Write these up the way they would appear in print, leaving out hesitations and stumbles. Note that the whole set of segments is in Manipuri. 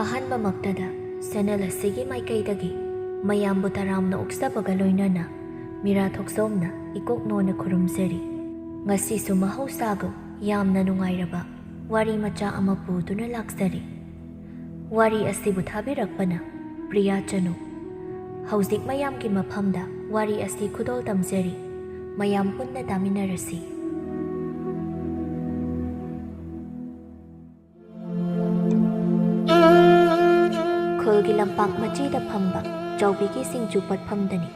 ꯑꯍꯥꯟꯕꯃꯛꯇꯗ ꯆꯦꯅꯦꯜ ꯑꯁꯤꯒꯤ ꯃꯥꯏꯀꯩꯗꯒꯤ ꯃꯌꯥꯝꯕꯨ ꯇꯔꯥꯝꯅ ꯑꯣꯛꯆꯕꯒ ꯂꯣꯏꯅꯅ ꯃꯤꯔꯥ ꯊꯣꯛꯆꯣꯝꯅ ꯏꯀꯣꯛꯅꯣꯅ ꯈꯨꯔꯨꯝꯖꯔꯤ꯫ ꯉꯁꯤꯁꯨ ꯃꯍꯧꯁꯥꯒꯨꯝ ꯌꯥꯝꯅ ꯅꯨꯡꯉꯥꯏꯔꯕ ꯋꯥꯔꯤ ꯃꯆꯥ ꯑꯃ ꯄꯨꯗꯨꯅ ꯂꯥꯛꯆꯔꯤ꯫ ꯋꯥꯔꯤ ꯑꯁꯤꯕꯨ ꯊꯥꯕꯤꯔꯛꯄꯅ ꯄ꯭ꯔꯤꯌꯥ ꯆꯅꯨ꯫ ꯍꯧꯖꯤꯛ ꯃꯌꯥꯝꯒꯤ ꯃꯐꯝꯗ ꯋꯥꯔꯤ ꯑꯁꯤ ꯈꯨꯗꯣꯜ ꯇꯝꯖꯔꯤ꯫ ꯃꯌꯥꯝ ꯄꯨꯟꯅ ꯇꯥꯃꯤꯟꯅꯔꯁꯤ꯫ ꯈꯨꯜꯒꯤ ꯂꯝꯄꯥꯛ ꯃꯆꯤꯗ ꯐꯝꯕ ꯆꯥꯎꯕꯤꯒꯤ ꯁꯤꯡꯖꯨ ꯄꯠꯐꯝꯗꯅꯤ꯫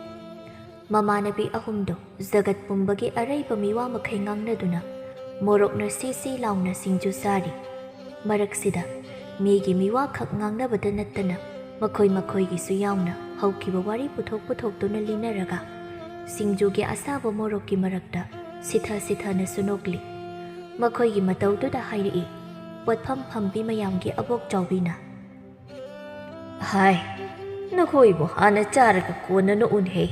ꯃꯃꯥꯟꯅꯕꯤ ꯑꯍꯨꯝꯗꯣ ꯖꯒꯠ ꯄꯨꯝꯕꯒꯤ ꯑꯔꯩꯕ ꯃꯤꯋꯥ ꯃꯈꯩ ꯉꯥꯡꯅꯗꯨꯅ ꯃꯣꯔꯣꯛꯅ ꯁꯤ ꯂꯥꯎꯅ ꯁꯤꯡꯖꯨ ꯆꯥꯔꯤ꯫ ꯃꯔꯛꯁꯤꯗ ꯃꯤꯒꯤ ꯃꯤꯋꯥ ꯈꯛ ꯉꯥꯡꯅꯕꯇ ꯅꯠꯇꯅ ꯃꯈꯣꯏꯒꯤꯁꯨ ꯌꯥꯎꯅ ꯍꯧꯈꯤꯕ ꯋꯥꯔꯤ ꯄꯨꯊꯣꯛꯇꯨꯅ ꯂꯤꯅꯔꯒ ꯁꯤꯡꯖꯨꯒꯤ ꯑꯁꯥꯕ ꯃꯣꯔꯣꯛꯀꯤ ꯃꯔꯛꯇ ꯁꯤꯊꯅꯁꯨ ꯅꯣꯛꯂꯤ꯫ ꯃꯈꯣꯏꯒꯤ ꯃꯇꯧꯗꯨꯗ ꯍꯥꯏꯔꯛꯏ ꯄꯣꯠꯐꯝ ꯐꯝꯕꯤ ꯃꯌꯥꯝꯒꯤ ꯑꯕꯣꯛ ꯆꯥꯎꯕꯤꯅ, "ꯍꯥꯏ, ꯅꯈꯣꯏꯕꯨ ꯍꯥꯟꯅ ꯆꯥꯔꯒ ꯀꯣꯟꯅ ꯅꯣꯛꯎꯟꯍꯦ,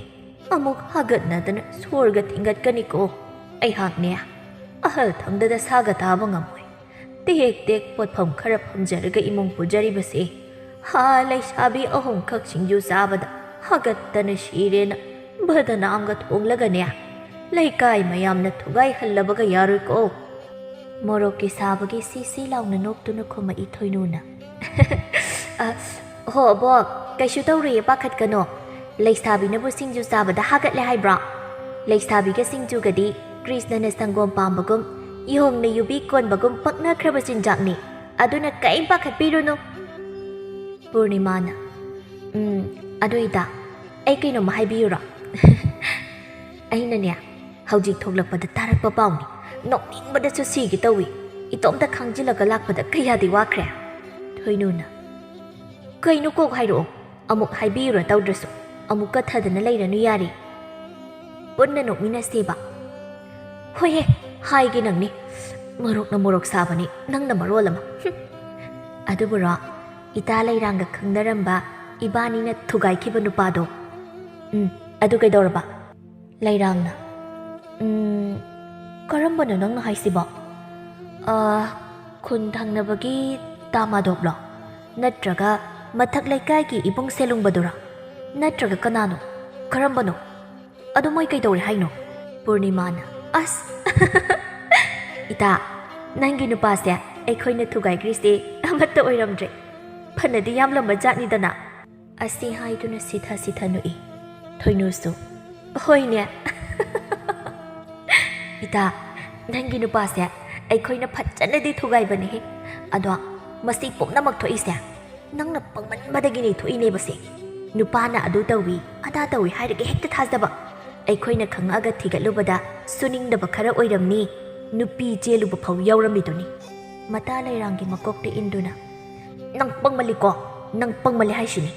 ꯑꯃꯨꯛ ꯍꯥꯒꯠꯅꯗꯅ ꯁꯣꯔꯒ ꯊꯤꯡꯒꯠꯀꯅꯤꯀꯣ꯫ ꯑꯩꯍꯥꯛꯅꯦ ꯑꯍꯜ ꯊꯪꯗꯗ ꯁꯥꯒ ꯇꯥꯕ ꯉꯝꯃꯣꯏ꯫ ꯇꯦꯛ ꯄꯣꯠꯐꯝ ꯈꯔ ꯐꯝꯖꯔꯒ ꯏꯃꯨꯡ ꯄꯨꯖꯔꯤꯕꯁꯦ ꯂꯩꯁꯥꯕꯤ ꯑꯍꯨꯝꯈꯛ ꯁꯤꯡꯖꯨ ꯆꯥꯕꯗ ꯍꯥꯒꯠꯇꯅ ꯁꯤꯔꯦꯅ ꯕꯗꯅꯥꯝꯒ ꯊꯣꯡꯂꯒꯅꯦ ꯂꯩꯀꯥꯏ ꯃꯌꯥꯝꯅ ꯊꯨꯒꯥꯏꯍꯜꯂꯕꯒ ꯌꯥꯔꯣꯏꯀꯣ." ꯃꯣꯔꯣꯛꯀꯤ ꯁꯥꯕꯒꯤ ꯁꯤ ꯂꯥꯎꯅ ꯅꯣꯛꯇꯨꯅ ꯈꯨꯝꯃꯛꯏ ꯊꯣꯏꯅꯨꯅ, "ꯍꯣ ꯑꯕꯣꯛ, ꯀꯩꯁꯨ ꯇꯧꯔꯣꯏꯌꯦ, ꯄꯥꯈꯠꯀꯅꯣ꯫ ꯂꯩꯁꯥꯕꯤꯅꯕꯨ ꯁꯤꯡꯖꯨ ꯆꯥꯕꯗ ꯍꯥꯒꯠꯂꯦ ꯍꯥꯏꯕ꯭ꯔꯣ? ꯂꯩꯁꯥꯕꯤꯒ ꯁꯤꯡꯖꯨꯒꯗꯤ ꯀ꯭ꯔꯤꯁꯅꯅ ꯁꯪꯒꯣꯝ ꯄꯥꯝꯕꯒꯨꯝ ꯌꯣꯡꯅ ꯌꯨꯕꯤ ꯀꯣꯟꯕꯒꯨꯝ ꯄꯛꯅꯈ꯭ꯔꯕ ꯆꯤꯟꯖꯥꯛꯅꯤ꯫ ꯑꯗꯨꯅ ꯀꯩꯝ ꯄꯥꯈꯠꯄꯤꯔꯨꯅꯨ." ꯄꯨꯔꯅꯤꯃꯥꯅ, ꯑꯗꯣ ꯏꯇꯥ, ꯑꯩ ꯀꯩꯅꯣꯝꯃ ꯍꯥꯏꯕꯤꯌꯨꯔꯣ? "ꯑꯩꯅꯅꯦ ꯍꯧꯖꯤꯛ ꯊꯣꯛꯂꯛꯄꯗ ꯇꯥꯔꯛꯄ ꯄꯥꯎꯅꯤ꯫ ꯅꯣꯛꯅꯤꯡꯕꯗꯁꯨ ꯁꯤꯒꯦ ꯇꯧꯏ꯫ ꯏꯇꯣꯝꯇ ꯈꯥꯡꯖꯤꯜꯂꯒ ꯂꯥꯛꯄꯗ ꯀꯌꯥꯗꯤ ꯋꯥꯈ꯭ꯔꯦ." ꯊꯣꯏꯅꯨꯅ, "ꯀꯩꯅꯣ ꯀꯣꯛ ꯍꯥꯏꯔꯛꯑꯣ꯫ ꯑꯃꯨꯛ ꯍꯥꯏꯕꯤꯌꯨꯔ ꯇꯧꯗ꯭ꯔꯁꯨ ꯑꯃꯨꯛ ꯀꯊꯗꯅ ꯂꯩꯔꯅꯨ ꯌꯥꯔꯦ꯫ ꯄꯨꯟꯅ ꯅꯣꯛꯃꯤꯟꯅꯁꯦꯕ." "ꯍꯣꯏꯍꯦ, ꯍꯥꯏꯒꯦ ꯅꯪꯅꯤ꯫ ꯃꯣꯔꯣꯛꯅ ꯃꯣꯔꯣꯛ ꯁꯥꯕꯅꯤ, ꯅꯪꯅ ꯃꯔꯣꯜ ꯑꯃ." "ꯑꯗꯨꯕꯨꯔꯣ, ꯏꯇꯥ ꯂꯩꯔꯥꯡꯒ ꯈꯪꯅꯔꯝꯕ ꯏꯕꯥꯅꯤꯅ ꯊꯨꯒꯥꯏꯈꯤꯕ ꯅꯨꯄꯥꯗꯣ?" "ꯑꯗꯨ ꯀꯩꯗꯧꯔꯕ?" ꯂꯩꯔꯥꯡꯅ, "ꯀꯔꯝꯕꯅꯣ ꯅꯪꯅ ꯍꯥꯏꯁꯤꯕꯣ? ꯈꯨꯟ ꯊꯪꯅꯕꯒꯤ ꯇꯥꯃꯥꯗꯣꯞꯂꯣ? ꯅꯠꯇ꯭ꯔꯒ ꯃꯊꯛ ꯂꯩꯀꯥꯏꯒꯤ ꯏꯕꯨꯡ ꯁꯦꯂꯨꯡꯕꯗꯨꯔꯣ? ꯅꯠꯇ꯭ꯔꯒ ꯀꯅꯥꯅꯣ? ꯀꯔꯝꯕꯅꯣ? ꯑꯗꯨ ꯃꯣꯏ ꯀꯩꯗꯧꯔꯦ ꯍꯥꯏꯅꯣ?" ꯄꯨꯔꯅꯤꯃꯥꯅ, "ꯑꯁ ꯏꯇꯥ, ꯅꯪꯒꯤ ꯅꯨꯄꯥꯁꯦ ꯑꯩꯈꯣꯏꯅ ꯊꯨꯒꯥꯏꯈ꯭ꯔꯤꯁꯦ ꯑꯃꯠꯇ ꯑꯣꯏꯔꯝꯗ꯭ꯔꯦ꯫ ꯐꯅꯗꯤ ꯌꯥꯝꯂꯝꯕ ꯖꯥꯠꯅꯤꯗꯅ." ꯑꯁꯤ ꯍꯥꯏꯗꯨꯅ ꯁꯤꯊ ꯅꯣꯛꯏ꯫ ꯊꯣꯏꯅꯨꯁꯨ, "ꯍꯣꯏꯅꯦ." "ꯏꯇꯥ, ꯅꯪꯒꯤ ꯅꯨꯄꯥꯁꯦ ꯑꯩꯈꯣꯏꯅ ꯐꯖꯅꯗꯤ ꯊꯨꯒꯥꯏꯕꯅꯦꯍꯦ꯫ ꯑꯗꯣ ꯃꯁꯤ ꯄꯨꯝꯅꯃꯛ ꯊꯣꯛꯏꯁꯦ ꯅꯪꯅ ꯄꯪꯃꯟꯕꯗꯒꯤꯅꯤ ꯊꯣꯛꯏꯅꯦꯕꯁꯦ꯫ ꯅꯨꯄꯥꯅ ꯑꯗꯨ ꯇꯧꯏ ꯑꯗꯥ ꯇꯧꯏ ꯍꯥꯏꯔꯒ ꯍꯦꯛꯇ ꯊꯥꯖꯕ. ꯑꯩꯈꯣꯏꯅ ꯈꯪꯉꯛꯑꯒ ꯊꯤꯒꯠꯂꯨꯕꯗ ꯁꯨꯅꯤꯡꯗꯕ ꯈꯔ ꯑꯣꯏꯔꯝꯅꯤ. ꯅꯨꯄꯤ ꯆꯦꯜꯂꯨꯕ ꯐꯥꯎ ꯌꯥꯎꯔꯝꯃꯤꯗꯨꯅꯤ." ꯃꯇꯥ ꯂꯩꯔꯥꯡꯒꯤ ꯃꯀꯣꯛꯇ ꯏꯟꯗꯨꯅ, "ꯅꯪ ꯄꯪꯃꯜꯂꯤꯀꯣ, ꯅꯪ ꯄꯪꯃꯜꯂꯤ ꯍꯥꯏꯁꯤꯅꯤ.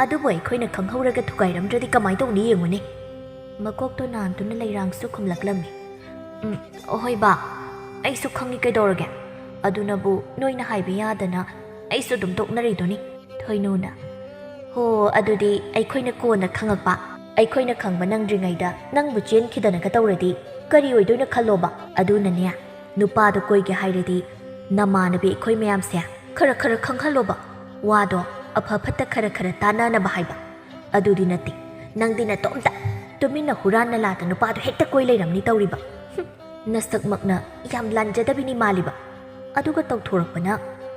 ꯑꯗꯨꯕꯨ ꯑꯩꯈꯣꯏꯅ ꯈꯪꯍꯧꯔꯒ ꯊꯨꯒꯥꯏꯔꯝꯗ꯭ꯔꯗꯤ ꯀꯃꯥꯏꯅ ꯇꯧꯅꯤ ꯌꯦꯡꯉꯨꯅꯦ." ꯃꯀꯣꯛꯇꯣ ꯅꯥꯟꯗꯨꯅ ꯂꯩꯔꯥꯡꯁꯨ ꯈꯨꯝꯂꯛꯂꯝꯃꯤ, "ꯍꯣꯏ ꯕꯥ, ꯑꯩꯁꯨ ꯈꯪꯉꯤ ꯀꯩꯗꯧꯔꯒꯦ. ꯑꯗꯨꯅꯕꯨ ꯅꯣꯏꯅ ꯍꯥꯏꯕ ꯌꯥꯗꯅ ꯑꯩꯁꯨ ꯑꯗꯨꯝ ꯇꯣꯛꯅꯔꯤꯗꯨꯅꯤ." ꯊꯣꯏꯅꯨꯅ, "ꯍꯣ, ꯑꯗꯨꯗꯤ ꯑꯩꯈꯣꯏꯅ ꯀꯣꯟꯅ ꯈꯪꯉꯛꯄ. ꯑꯩꯈꯣꯏꯅ ꯈꯪꯕ ꯅꯪꯗ꯭ꯔꯤꯉꯩꯗ ꯅꯪꯕꯨ ꯆꯦꯟꯈꯤꯗꯅꯒ ꯇꯧꯔꯗꯤ ꯀꯔꯤ ꯑꯣꯏꯗꯣꯏꯅꯣ ꯈꯜꯂꯣꯕ. ꯑꯗꯨꯅꯅꯦ, ꯅꯨꯄꯥꯗꯣ ꯀꯣꯏꯒꯦ ꯍꯥꯏꯔꯗꯤ ꯅꯃꯥꯟꯅꯕꯤ ꯑꯩꯈꯣꯏ ꯃꯌꯥꯝꯁꯦ ꯈꯔ ꯈꯪꯍꯜꯂꯣꯕ. ꯋꯥꯗꯣ ꯑꯐ ꯐꯠꯇ ꯈꯔ ꯇꯥꯟꯅꯅꯕ ꯍꯥꯏꯕ. ꯑꯗꯨꯗꯤ ꯅꯠꯇꯦ, ꯅꯪꯗꯤ ꯅꯇꯣꯝꯇ ꯇꯨꯃꯤꯟꯅ ꯍꯨꯔꯥꯟꯅ ꯂꯥꯗ ꯅꯨꯄꯥꯗꯣ ꯍꯦꯛꯇ ꯀꯣꯏ ꯂꯩꯔꯝꯅꯤ ꯇꯧꯔꯤꯕ. ꯅꯁꯛꯃꯛꯅ ꯌꯥꯝ ꯂꯥꯟꯖꯗꯕꯤꯅꯤ ꯃꯥꯜꯂꯤꯕ. ꯑꯗꯨꯒ ꯇꯧꯊꯣꯔꯛꯄꯅ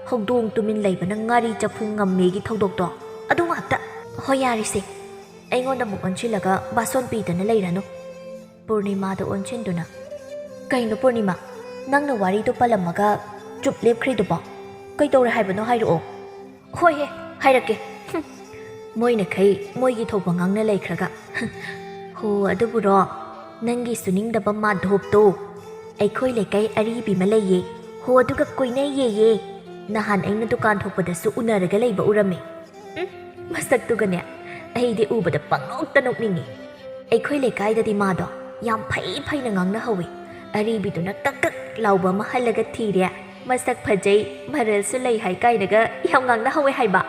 ꯍꯧꯗꯣꯡ ꯇꯨꯃꯤꯟ ꯂꯩꯕꯅ ꯉꯥꯔꯤ ꯆꯐꯨ ꯉꯝꯃꯦꯒꯤ ꯊꯧꯗꯣꯛꯇꯣ ꯑꯗꯨ ꯉꯥꯛꯇ." "ꯍꯣꯏ ꯌꯥꯔꯤꯁꯦ, ꯑꯩꯉꯣꯟꯗ ꯑꯃꯨꯛ ꯑꯣꯟꯁꯤꯜꯂꯒ ꯕꯥꯁꯣꯟ ꯄꯤꯗꯅ ꯂꯩꯔꯅꯨ." ꯄꯨꯔꯅꯤꯃꯥꯗ ꯑꯣꯟꯁꯤꯟꯗꯨꯅ, "ꯀꯩꯅꯣ ꯄꯨꯔꯅꯤꯃꯥ, ꯅꯪꯅ ꯋꯥꯔꯤꯗꯣ ꯄꯜꯂꯝꯃꯒ ꯆꯨꯞ ꯂꯦꯞꯈ꯭ꯔꯤꯗꯨꯕꯣ? ꯀꯩꯗꯧꯔꯦ ꯍꯥꯏꯕꯅꯣ ꯍꯥꯏꯔꯛꯑꯣ." "ꯍꯣꯏꯍꯦ, ꯍꯥꯏꯔꯛꯀꯦ. ꯃꯣꯏꯅꯈꯩ ꯃꯣꯏꯒꯤ ꯊꯣꯛꯄ ꯉꯥꯡꯅ ꯂꯩꯈ꯭ꯔꯒ ꯍꯣ, ꯑꯗꯨꯕꯨꯔꯣ, ꯅꯪꯒꯤ ꯁꯨꯅꯤꯡꯗꯕ ꯃꯥꯙꯣꯞꯇꯣ ꯑꯩꯈꯣꯏ ꯂꯩꯀꯥꯏ ꯑꯔꯤꯕꯤ ꯑꯃ ꯂꯩꯌꯦ. ꯍꯣ, ꯑꯗꯨꯒ ꯀꯣꯏꯅꯩꯌꯦ. ꯅꯍꯥꯟ ꯑꯩꯅ ꯗꯨꯀꯥꯟ ꯊꯣꯛꯄꯗꯁꯨ ꯎꯅꯔꯒ ꯂꯩꯕ ꯎꯔꯝꯃꯦ. ꯃꯁꯛꯇꯨꯒꯅꯦ ꯑꯩꯗꯤ ꯎꯕꯗ ꯄꯪꯅꯣꯛꯇ ꯅꯣꯛꯅꯤꯡꯉꯤ. ꯑꯩꯈꯣꯏ ꯂꯩꯀꯥꯏꯗꯗꯤ ꯃꯥꯗꯣ ꯌꯥꯝ ꯐꯩꯅ ꯉꯥꯡꯅꯍꯧꯋꯤ. ꯑꯔꯤꯕꯤꯗꯨꯅ ꯀꯛ ꯂꯥꯎꯕ ꯑꯃ ꯍꯜꯂꯒ ꯊꯤꯔꯦ. ꯃꯁꯛ ꯐꯖꯩ, ꯃꯔꯜꯁꯨ ꯂꯩ ꯍꯥꯏ ꯀꯥꯏꯅꯒ ꯌꯥꯝ ꯉꯥꯡꯅꯍꯧꯋꯦ ꯍꯥꯏꯕ."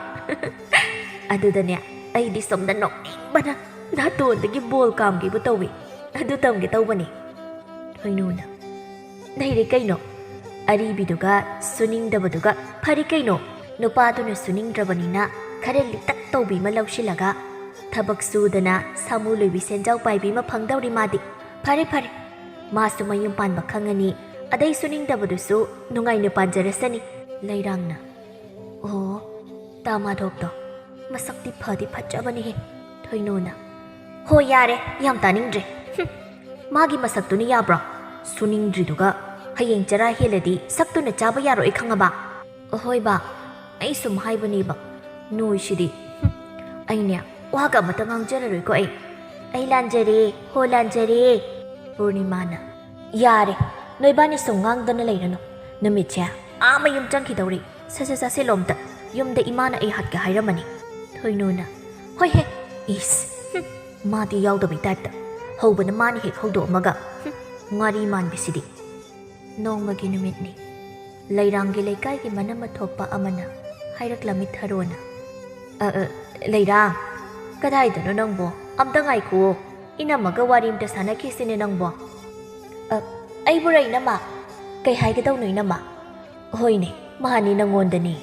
ꯑꯗꯨꯗꯅꯦ ꯑꯩꯗꯤ ꯁꯣꯝꯗ ꯅꯣꯛꯅꯤꯡꯕꯅ ꯅꯥꯇꯣꯟꯗꯒꯤ ꯕꯣꯜ ꯀꯥꯝꯒꯦꯕꯨ ꯇꯧꯋꯤ. ꯑꯗꯨ ꯇꯝꯒꯦ ꯇꯧꯕꯅꯤ." ꯊꯣꯏꯅꯨꯅ, "ꯂꯩꯔꯦ ꯀꯩꯅꯣ, ꯑꯔꯤꯕꯤꯗꯨꯒ ꯁꯨꯅꯤꯡꯗꯕꯗꯨꯒ ꯐꯔꯤ ꯀꯩꯅꯣ. ꯅꯨꯄꯥꯗꯨꯅ ꯁꯨꯅꯤꯡꯗ꯭ꯔꯕꯅꯤꯅ ꯈꯔ ꯂꯤꯇꯛ ꯇꯧꯕꯤ ꯑꯃ ꯂꯧꯁꯤꯜꯂꯒ ꯊꯕꯛ ꯁꯨꯗꯅ ꯁꯥꯃꯨ ꯂꯣꯏꯕꯤ ꯁꯦꯟꯖꯥꯎ ꯄꯥꯏꯕꯤ ꯑꯃ ꯐꯪꯗꯧꯔꯤ ꯃꯥꯗꯤ ꯐꯔꯦ ꯐꯔꯦ ꯃꯥꯁꯨ ꯃꯌꯨꯝ ꯄꯥꯟꯕ ꯈꯪꯉꯅꯤ ꯑꯗꯩ ꯁꯨꯅꯤꯡꯗꯕꯗꯨꯁꯨ ꯅꯨꯡꯉꯥꯏꯅ ꯄꯥꯟꯖꯔꯁꯅꯤ ꯂꯩꯔꯥꯡꯅ ꯑꯣ ꯇꯥ ꯃꯥꯙꯣꯞꯇꯣ ꯃꯁꯛꯇꯤ ꯐꯗꯤ ꯐꯖꯕꯅꯤꯍꯦ ꯊꯣꯏꯅꯣꯅ ꯍꯣꯏ ꯌꯥꯔꯦ ꯌꯥꯝ ꯇꯥꯅꯤꯡꯗ꯭ꯔꯦ ꯃꯥꯒꯤ ꯃꯁꯛꯇꯨꯅ ꯌꯥꯕ꯭ꯔꯣ ꯁꯨꯅꯤꯡꯗ꯭ꯔꯤꯗꯨꯒ ꯍꯌꯦꯡ ꯆꯔꯥ ꯍꯦꯜꯂꯗꯤ ꯁꯛꯇꯨꯅ ꯆꯥꯕ ꯌꯥꯔꯣꯏ ꯈꯪꯉꯕ ꯑꯍꯣꯏ ꯕꯥ ꯑꯩ ꯁꯨꯝ ꯍꯥꯏꯕꯅꯦꯕ ꯅꯣꯏꯁꯤꯗꯤ ꯑꯩꯅꯦ ꯋꯥꯒ ꯑꯃꯇ ꯉꯥꯡꯖꯔꯔꯣꯏꯀꯣ ꯑꯩ ꯂꯥꯟꯖꯔꯦ ꯍꯣ ꯂꯥꯟꯖꯔꯦ ꯄꯨꯔꯅꯤꯃꯥꯅ ꯌꯥꯔꯦ ꯅꯣꯏꯕꯥꯅꯤ ꯁꯨꯝ ꯉꯥꯡꯗꯅ ꯂꯩꯔꯅꯨ ꯅꯨꯃꯤꯠꯁꯦ ꯃꯌꯨꯝ ꯆꯪꯈꯤꯗꯧꯔꯤ ꯆꯠꯁꯤꯂꯣꯝꯗ ꯌꯨꯝꯗ ꯏꯃꯥꯅ ꯑꯩ ꯍꯠꯀꯦ ꯍꯥꯏꯔꯝꯃꯅꯤ ꯊꯣꯏꯅꯣꯅ ꯍꯣꯏ ꯍꯦ ꯏꯁ ꯃꯥꯗꯤ ꯌꯥꯎꯗꯕꯩ ꯇꯥꯏꯞꯇ ꯍꯧꯕꯅ ꯃꯥꯅ ꯍꯦꯛ ꯍꯧꯗꯣꯛꯑꯝꯃꯒ ꯉꯥꯔꯤ ꯃꯥꯟꯕꯤꯁꯤꯗꯤ ꯅꯣꯡꯃꯒꯤ ꯅꯨꯃꯤꯠꯅꯤ ꯂꯩꯔꯥꯡꯒꯤ ꯂꯩꯀꯥꯏꯒꯤ ꯃꯅꯝ ꯊꯣꯛꯄ ꯑꯃꯅ ꯍꯥꯏꯔꯛꯂꯝꯃꯤ ꯊꯔꯣꯅ ꯂꯩꯔꯥꯡ ꯀꯗꯥꯏꯗꯅꯣ ꯅꯪꯕꯣ ꯑꯝꯇ ꯉꯥꯏꯈꯨꯑꯣ ꯏꯅꯝꯃꯒ ꯋꯥꯔꯤ ꯑꯝꯇ ꯁꯥꯟꯅꯈꯤꯁꯤꯅꯦ ꯅꯪꯕꯣ ꯑꯩꯕꯨꯔ ꯏꯅꯝꯃ ꯀꯩ ꯍꯥꯏꯒꯗꯧꯅꯣ ꯏꯅꯝꯃ ꯍꯣꯏꯅꯦ ꯃꯥꯅꯤ ꯅꯪꯉꯣꯟꯗꯅꯤ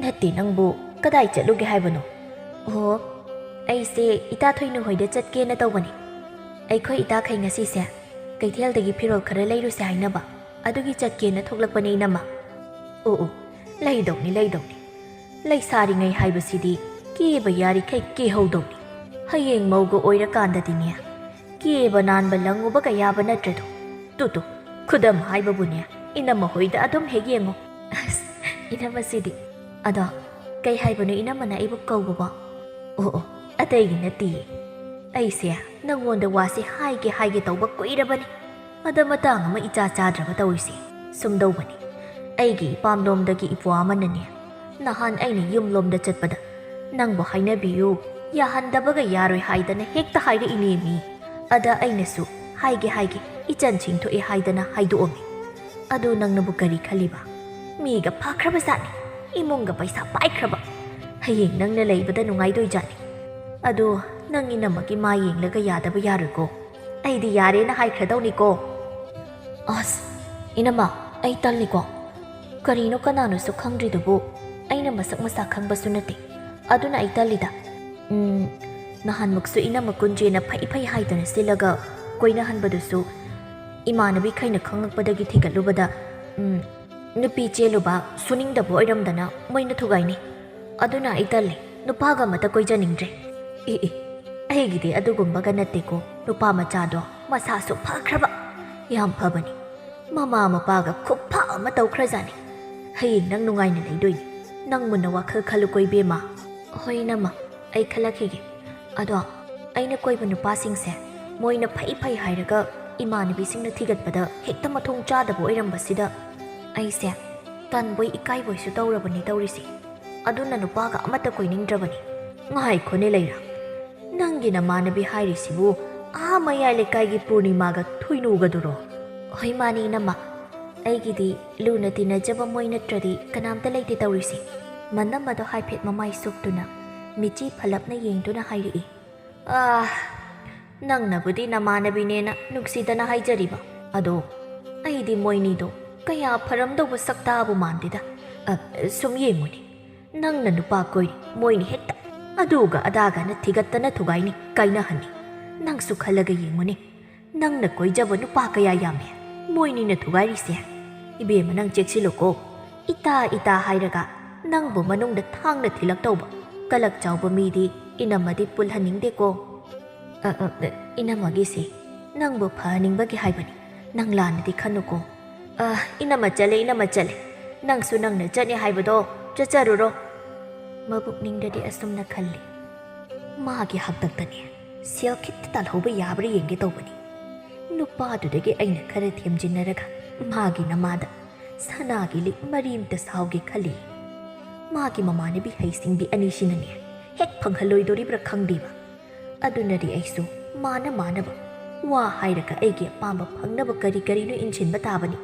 ꯅꯠꯇꯦ ꯅꯪꯕꯨ ꯀꯗꯥꯏ ꯆꯠꯂꯨꯒꯦ ꯍꯥꯏꯕꯅꯣ ꯑꯣ ꯑꯩꯁꯦ ꯏꯇꯥ ꯊꯣꯏꯅꯨ ꯍꯣꯏꯗ ꯆꯠꯀꯦꯅ ꯇꯧꯕꯅꯤ ꯑꯩꯈꯣꯏ ꯏꯇꯥꯈꯩ ꯉꯁꯤꯁꯦ ꯀꯩꯊꯦꯜꯗꯒꯤ ꯐꯤꯔꯣꯜ ꯈꯔ ꯂꯩꯔꯨꯁꯦ ꯍꯥꯏꯅꯕ ꯑꯗꯨꯒꯤ ꯆꯠꯀꯦꯅ ꯊꯣꯛꯂꯛꯄꯅꯦ ꯏꯅꯝꯃ ꯑꯣ ꯂꯩꯗꯧꯅꯤ ꯂꯩꯁꯥꯔꯤꯉꯩ ꯍꯥꯏꯕꯁꯤꯗꯤ ꯀꯦꯕ ꯌꯥꯔꯤꯈꯩ ꯀꯦꯍꯧꯗꯧꯅꯤ ꯍꯌꯦꯡ ꯃꯧꯒ ꯑꯣꯏꯔꯀꯥꯟꯗꯗꯤꯅꯦ ꯀꯦꯕ ꯅꯥꯟꯕ ꯂꯪꯉꯨꯕ ꯀꯌꯥꯕ ꯅꯠꯇ꯭ꯔꯦꯗꯣ ꯇꯨ ꯈꯨꯗꯝ ꯍꯥꯏꯕꯕꯨꯅꯦ ꯏꯅꯝꯃ ꯍꯣꯏꯗ ꯑꯗꯨꯝ ꯍꯦꯛ ꯌꯦꯡꯉꯣ ꯑꯁ ꯏꯅꯝꯃꯁꯤꯗꯤ ꯑꯗꯣ ꯀꯩ ꯍꯥꯏꯕꯅꯣ ꯏꯅꯝꯃꯅ ꯑꯩꯕꯨ ꯀꯧꯕꯕꯣ ꯑꯣ ꯑꯇꯩꯒꯤ ꯅꯠꯇꯤꯌꯦ ꯑꯩꯁꯦ ꯅꯪꯉꯣꯟꯗ ꯋꯥꯁꯦ ꯍꯥꯏꯒꯦ ꯇꯧꯕ ꯀꯨꯏꯔꯕꯅꯤ ꯑꯗ ꯃꯇꯥꯡ ꯑꯃ ꯏꯆꯥ ꯆꯥꯗ꯭ꯔꯕ ꯇꯧꯔꯤꯁꯦ ꯁꯨꯝꯗꯧꯕꯅꯤ ꯑꯩꯒꯤ ꯏꯄꯥꯝꯂꯣꯝꯗꯒꯤ ꯏꯄ꯭ꯋꯥ ꯑꯃꯅꯅꯦ ꯅꯍꯥꯟ ꯑꯩꯅ ꯌꯨꯝꯂꯣꯝꯗ ꯆꯠꯄꯗ ꯅꯪꯕꯨ ꯍꯥꯏꯅꯕꯤꯌꯨ ꯌꯥꯍꯟꯗꯕꯒ ꯌꯥꯔꯣꯏ ꯍꯥꯏꯗꯅ ꯍꯦꯛꯇ ꯍꯥꯏꯔꯛꯏꯅꯦꯃꯤ ꯑꯗ ꯑꯩꯅꯁꯨ ꯍꯥꯏꯒꯦ ꯏꯆꯟ ꯆꯤꯡꯊꯣꯛꯑꯦ ꯍꯥꯏꯗꯅ ꯍꯥꯏꯗꯣꯛꯑꯝꯃꯤ ꯑꯗꯨ ꯅꯪꯅꯕꯨ ꯀꯔꯤ ꯈꯜꯂꯤꯕ ꯃꯤꯒ ꯐꯈ꯭ꯔꯕ ꯖꯥꯠꯅꯤ ꯏꯃꯨꯡꯒ ꯄꯩꯁꯥ ꯄꯥꯏꯈ꯭ꯔꯕ ꯍꯌꯦꯡ ꯅꯪꯅ ꯂꯩꯕꯗ ꯅꯨꯡꯉꯥꯏꯗꯣꯏꯖꯥꯠꯅꯤ ꯑꯗꯣ ꯅꯪ ꯏꯅꯝꯃꯒꯤ ꯃꯥ ꯌꯦꯡꯂꯒ ꯌꯥꯗꯕ ꯌꯥꯔꯣꯏꯀꯣ ꯑꯩꯗꯤ ꯌꯥꯔꯦꯅ ꯍꯥꯏꯈ꯭ꯔꯗꯧꯅꯤꯀோ ꯑꯁ ꯏꯅꯝꯃ ꯑꯩ ꯇꯜꯂꯤꯀꯣ ꯀꯔꯤꯅꯣ ꯀꯅꯥꯅꯣꯁꯨ ꯈꯪꯗ꯭ꯔꯤꯗꯨꯕꯨ ꯑꯩꯅ ꯃꯁꯛ ꯃꯁꯥ ꯈꯪꯕꯁꯨ ꯅꯠꯇꯦ ꯑꯗꯨꯅ ꯑꯩ ꯇꯜꯂꯤꯗ ꯅꯍꯥꯟꯃꯨꯛꯁꯨ ꯏꯅꯝꯃ ꯀꯨꯟꯖꯦꯅ ꯐꯩ ꯍꯥꯏꯗꯅ ꯁꯤꯜꯂꯒ ꯀꯣꯏꯅꯍꯟꯕꯗꯨꯁꯨ ꯏꯃꯥꯟꯅꯕꯤꯈꯩꯅ ꯈꯪꯉꯛꯄꯗꯒꯤ ꯊꯤꯒꯠꯂꯨꯕꯗ ꯅꯨꯄꯤ ꯆꯦꯜꯂꯨꯕ ꯁꯨꯅꯤꯡꯗꯕ ꯑꯣꯏꯔꯝꯗꯅ ꯃꯣꯏꯅ ꯊꯨꯒꯥꯏꯅꯤ ꯑꯗꯨꯅ ꯑꯩ ꯇꯜꯂꯤ ꯅꯨꯄꯥꯒ ꯑꯃꯇ ꯀꯣꯏꯖꯅꯤꯡꯗ꯭ꯔꯦ ꯑꯩꯒꯤꯗꯤ ꯑꯗꯨꯒꯨꯝꯕꯒ ꯅꯠꯇꯦꯀꯣ ꯅꯨꯄꯥ ꯃꯆꯥꯗꯣ ꯃꯁꯥꯁꯨ ꯐꯈ꯭ꯔꯕ ꯌꯥꯝ ꯐꯕꯅꯤ ꯃꯃꯥ ꯃꯄꯥꯒ ꯈꯨꯐ ꯑꯃ ꯇꯧꯈ꯭ꯔꯖꯥꯠꯅꯤ ꯍꯌꯦꯡ ꯅꯪ ꯅꯨꯡꯉꯥꯏꯅ ꯂꯩꯗꯣꯏꯅꯤ ꯅꯪ ꯃꯨꯟꯅ ꯋꯥꯈꯜ ꯈꯜꯂꯨꯀꯣ ꯏꯕꯦꯝꯃ ꯍꯣꯏ ꯏꯅꯝꯃ ꯑꯩ ꯈꯜꯂꯛꯈꯤꯒꯦ ꯑꯗꯣ ꯑꯩꯅ ꯀꯣꯏꯕ ꯅꯨꯄꯥꯁꯤꯡꯁꯦ ꯃꯣꯏꯅ ꯐꯩ ꯍꯥꯏꯔꯒ ꯏꯃꯥꯟꯅꯕꯤꯁꯤꯡꯅ ꯊꯤꯒꯠꯄꯗ ꯍꯦꯛꯇ ꯃꯊꯣꯡ ꯆꯥꯗꯕ ꯑꯣꯏꯔꯝꯕꯁꯤꯗ ꯑꯩꯁꯦ ꯇꯟꯕꯣꯏ ꯏꯀꯥꯏꯕꯣꯏꯁꯨ ꯇꯧꯔꯕꯅꯤ ꯇꯧꯔꯤꯁꯤ ꯑꯗꯨꯅ ꯅꯨꯄꯥꯒ ꯑꯃꯠꯇ ꯀꯣꯏꯅꯤꯡꯗ꯭ꯔꯕꯅꯤ ꯉꯥꯏꯈꯣꯅꯦ ꯂꯩꯔꯥ ꯅꯪꯒꯤ ꯅꯃꯥꯟꯅꯕꯤ ꯍꯥꯏꯔꯤꯁꯤꯕꯨ ꯃꯌꯥꯏ ꯂꯩꯀꯥꯏꯒꯤ ꯄꯨꯔꯅꯤꯃꯥꯒ ꯊꯣꯏꯅꯨꯒꯗꯨꯔꯣ ꯍꯣꯏ ꯃꯥꯅꯤ ꯏꯅꯝꯃ ꯑꯩꯒꯤꯗꯤ ꯂꯨꯅ ꯇꯤꯟꯅꯖꯕ ꯃꯣꯏ ꯅꯠꯇ꯭ꯔꯗꯤ ꯀꯅꯥꯝꯇ ꯂꯩꯇꯦ ꯇꯧꯔꯤꯁꯤ ꯃꯅꯝ ꯑꯗꯣ ꯍꯥꯏꯐꯦꯠ ꯃꯃꯥꯏ ꯁꯨꯞꯇꯨꯅ ꯃꯤꯆꯤ ꯐꯂꯞꯅ ꯌꯦꯡꯗꯨꯅ ꯍꯥꯏꯔꯛꯏ ꯅꯪꯅꯕꯨꯗꯤ ꯅꯃꯥꯟꯅꯕꯤꯅꯦꯅ ꯅꯨꯡꯁꯤꯗꯅ ꯍꯥꯏꯖꯔꯤꯕ ꯑꯗꯣ ꯑꯩꯗꯤ ꯃꯣꯏꯅꯤꯗꯣ ꯀꯌꯥ ꯐꯔꯝꯗꯧꯕ ꯁꯛꯇꯥꯕꯨ ꯃꯥꯟꯗꯦꯗ ꯁꯨꯝ ꯌꯦꯡꯉꯨꯅꯤ ꯅꯪꯅ ꯅꯨꯄꯥ ꯀꯣꯏꯔꯤ ꯃꯣꯏꯅꯤ ꯍꯦꯛꯇ ꯑꯗꯨꯒ ꯑꯗꯥꯒꯅ ꯊꯤꯒꯠꯇꯅ ꯊꯨꯒꯥꯏꯅꯤ ꯀꯥꯏꯅꯍꯟꯅꯤ ꯅꯪꯁꯨ ꯈꯜꯂꯒ ꯌꯦꯡꯉꯨꯅꯤ ꯅꯪꯅ ꯀꯣꯏꯖꯕ ꯅꯨꯄꯥ ꯀꯌꯥ ꯌꯥꯝꯃꯦ ꯃꯣꯏꯅꯤꯅ ꯊꯨꯒꯥꯏꯔꯤꯁꯦ ꯏꯕꯦꯝꯃ ꯅꯪ ꯆꯦꯛꯁꯤꯜꯂꯨꯀꯣ ꯏꯇꯥ ꯍꯥꯏꯔꯒ ꯅꯪꯕꯨ ꯃꯅꯨꯡꯗ ꯊꯥꯡꯅ ꯊꯤꯜꯂꯛꯇꯧꯕ ꯀꯂꯛ ꯆꯥꯎꯕ ꯃꯤꯗꯤ ꯏꯅꯝꯃꯗꯤ ꯄꯨꯜꯍꯟꯅꯤꯡꯗꯦꯀꯣ ꯏꯅꯝꯃꯒꯤꯁꯤ ꯅꯪꯕꯨ ꯐꯍꯟꯅꯤꯡꯕꯒꯤ ꯍꯥꯏꯕꯅꯤ ꯅꯪ ꯂꯥꯟꯅꯗꯤ ꯈꯟꯅꯨꯀꯣ ꯏꯅꯝꯃ ꯆꯠꯂꯦ ꯅꯪꯁꯨ ꯅꯪꯅ ꯆꯠꯅꯤ ꯍꯥꯏꯕꯗꯣ ꯆꯠꯆꯔꯨꯔꯣ ꯃꯕꯨꯛꯅꯤꯡꯗꯗꯤ ꯑꯁꯨꯝꯅ ꯈꯜꯂꯤ ꯃꯥꯒꯤ ꯍꯛꯇꯛꯇꯅꯦ ꯁꯦꯜ ꯈꯤꯇ ꯇꯥꯜꯍꯧꯕ ꯌꯥꯕ꯭ꯔꯥ ꯌꯦꯡꯒꯦ ꯇꯧꯕꯅꯤ ꯅꯨꯄꯥꯗꯨꯗꯒꯤ ꯑꯩꯅ ꯈꯔ ꯊꯦꯝꯖꯤꯟꯅꯔꯒ ꯃꯥꯒꯤ ꯅꯃꯥꯗ ꯁꯅꯥꯒꯤ ꯂꯤꯛ ꯃꯔꯤꯝꯇ ꯁꯥꯎꯒꯦ ꯈꯜꯂꯤ ꯃꯥꯒꯤ ꯃꯃꯥꯟꯅꯕꯤ ꯍꯩꯁꯤꯡꯕꯤ ꯑꯅꯤꯁꯤꯅꯅꯦ ꯍꯦꯛ ꯐꯪꯍꯜꯂꯣꯏꯗꯣꯔꯤꯕ꯭ꯔꯥ ꯈꯪꯗꯦꯕ ꯑꯗꯨꯅꯗꯤ ꯑꯩꯁꯨ ꯃꯥꯅꯕ ꯋꯥ ꯍꯥꯏꯔꯒ ꯑꯩꯒꯤ ꯑꯄꯥꯝꯕ ꯐꯪꯅꯕ ꯀꯔꯤꯅꯣ ꯏꯟꯁꯤꯟꯕ ꯇꯥꯕꯅꯤ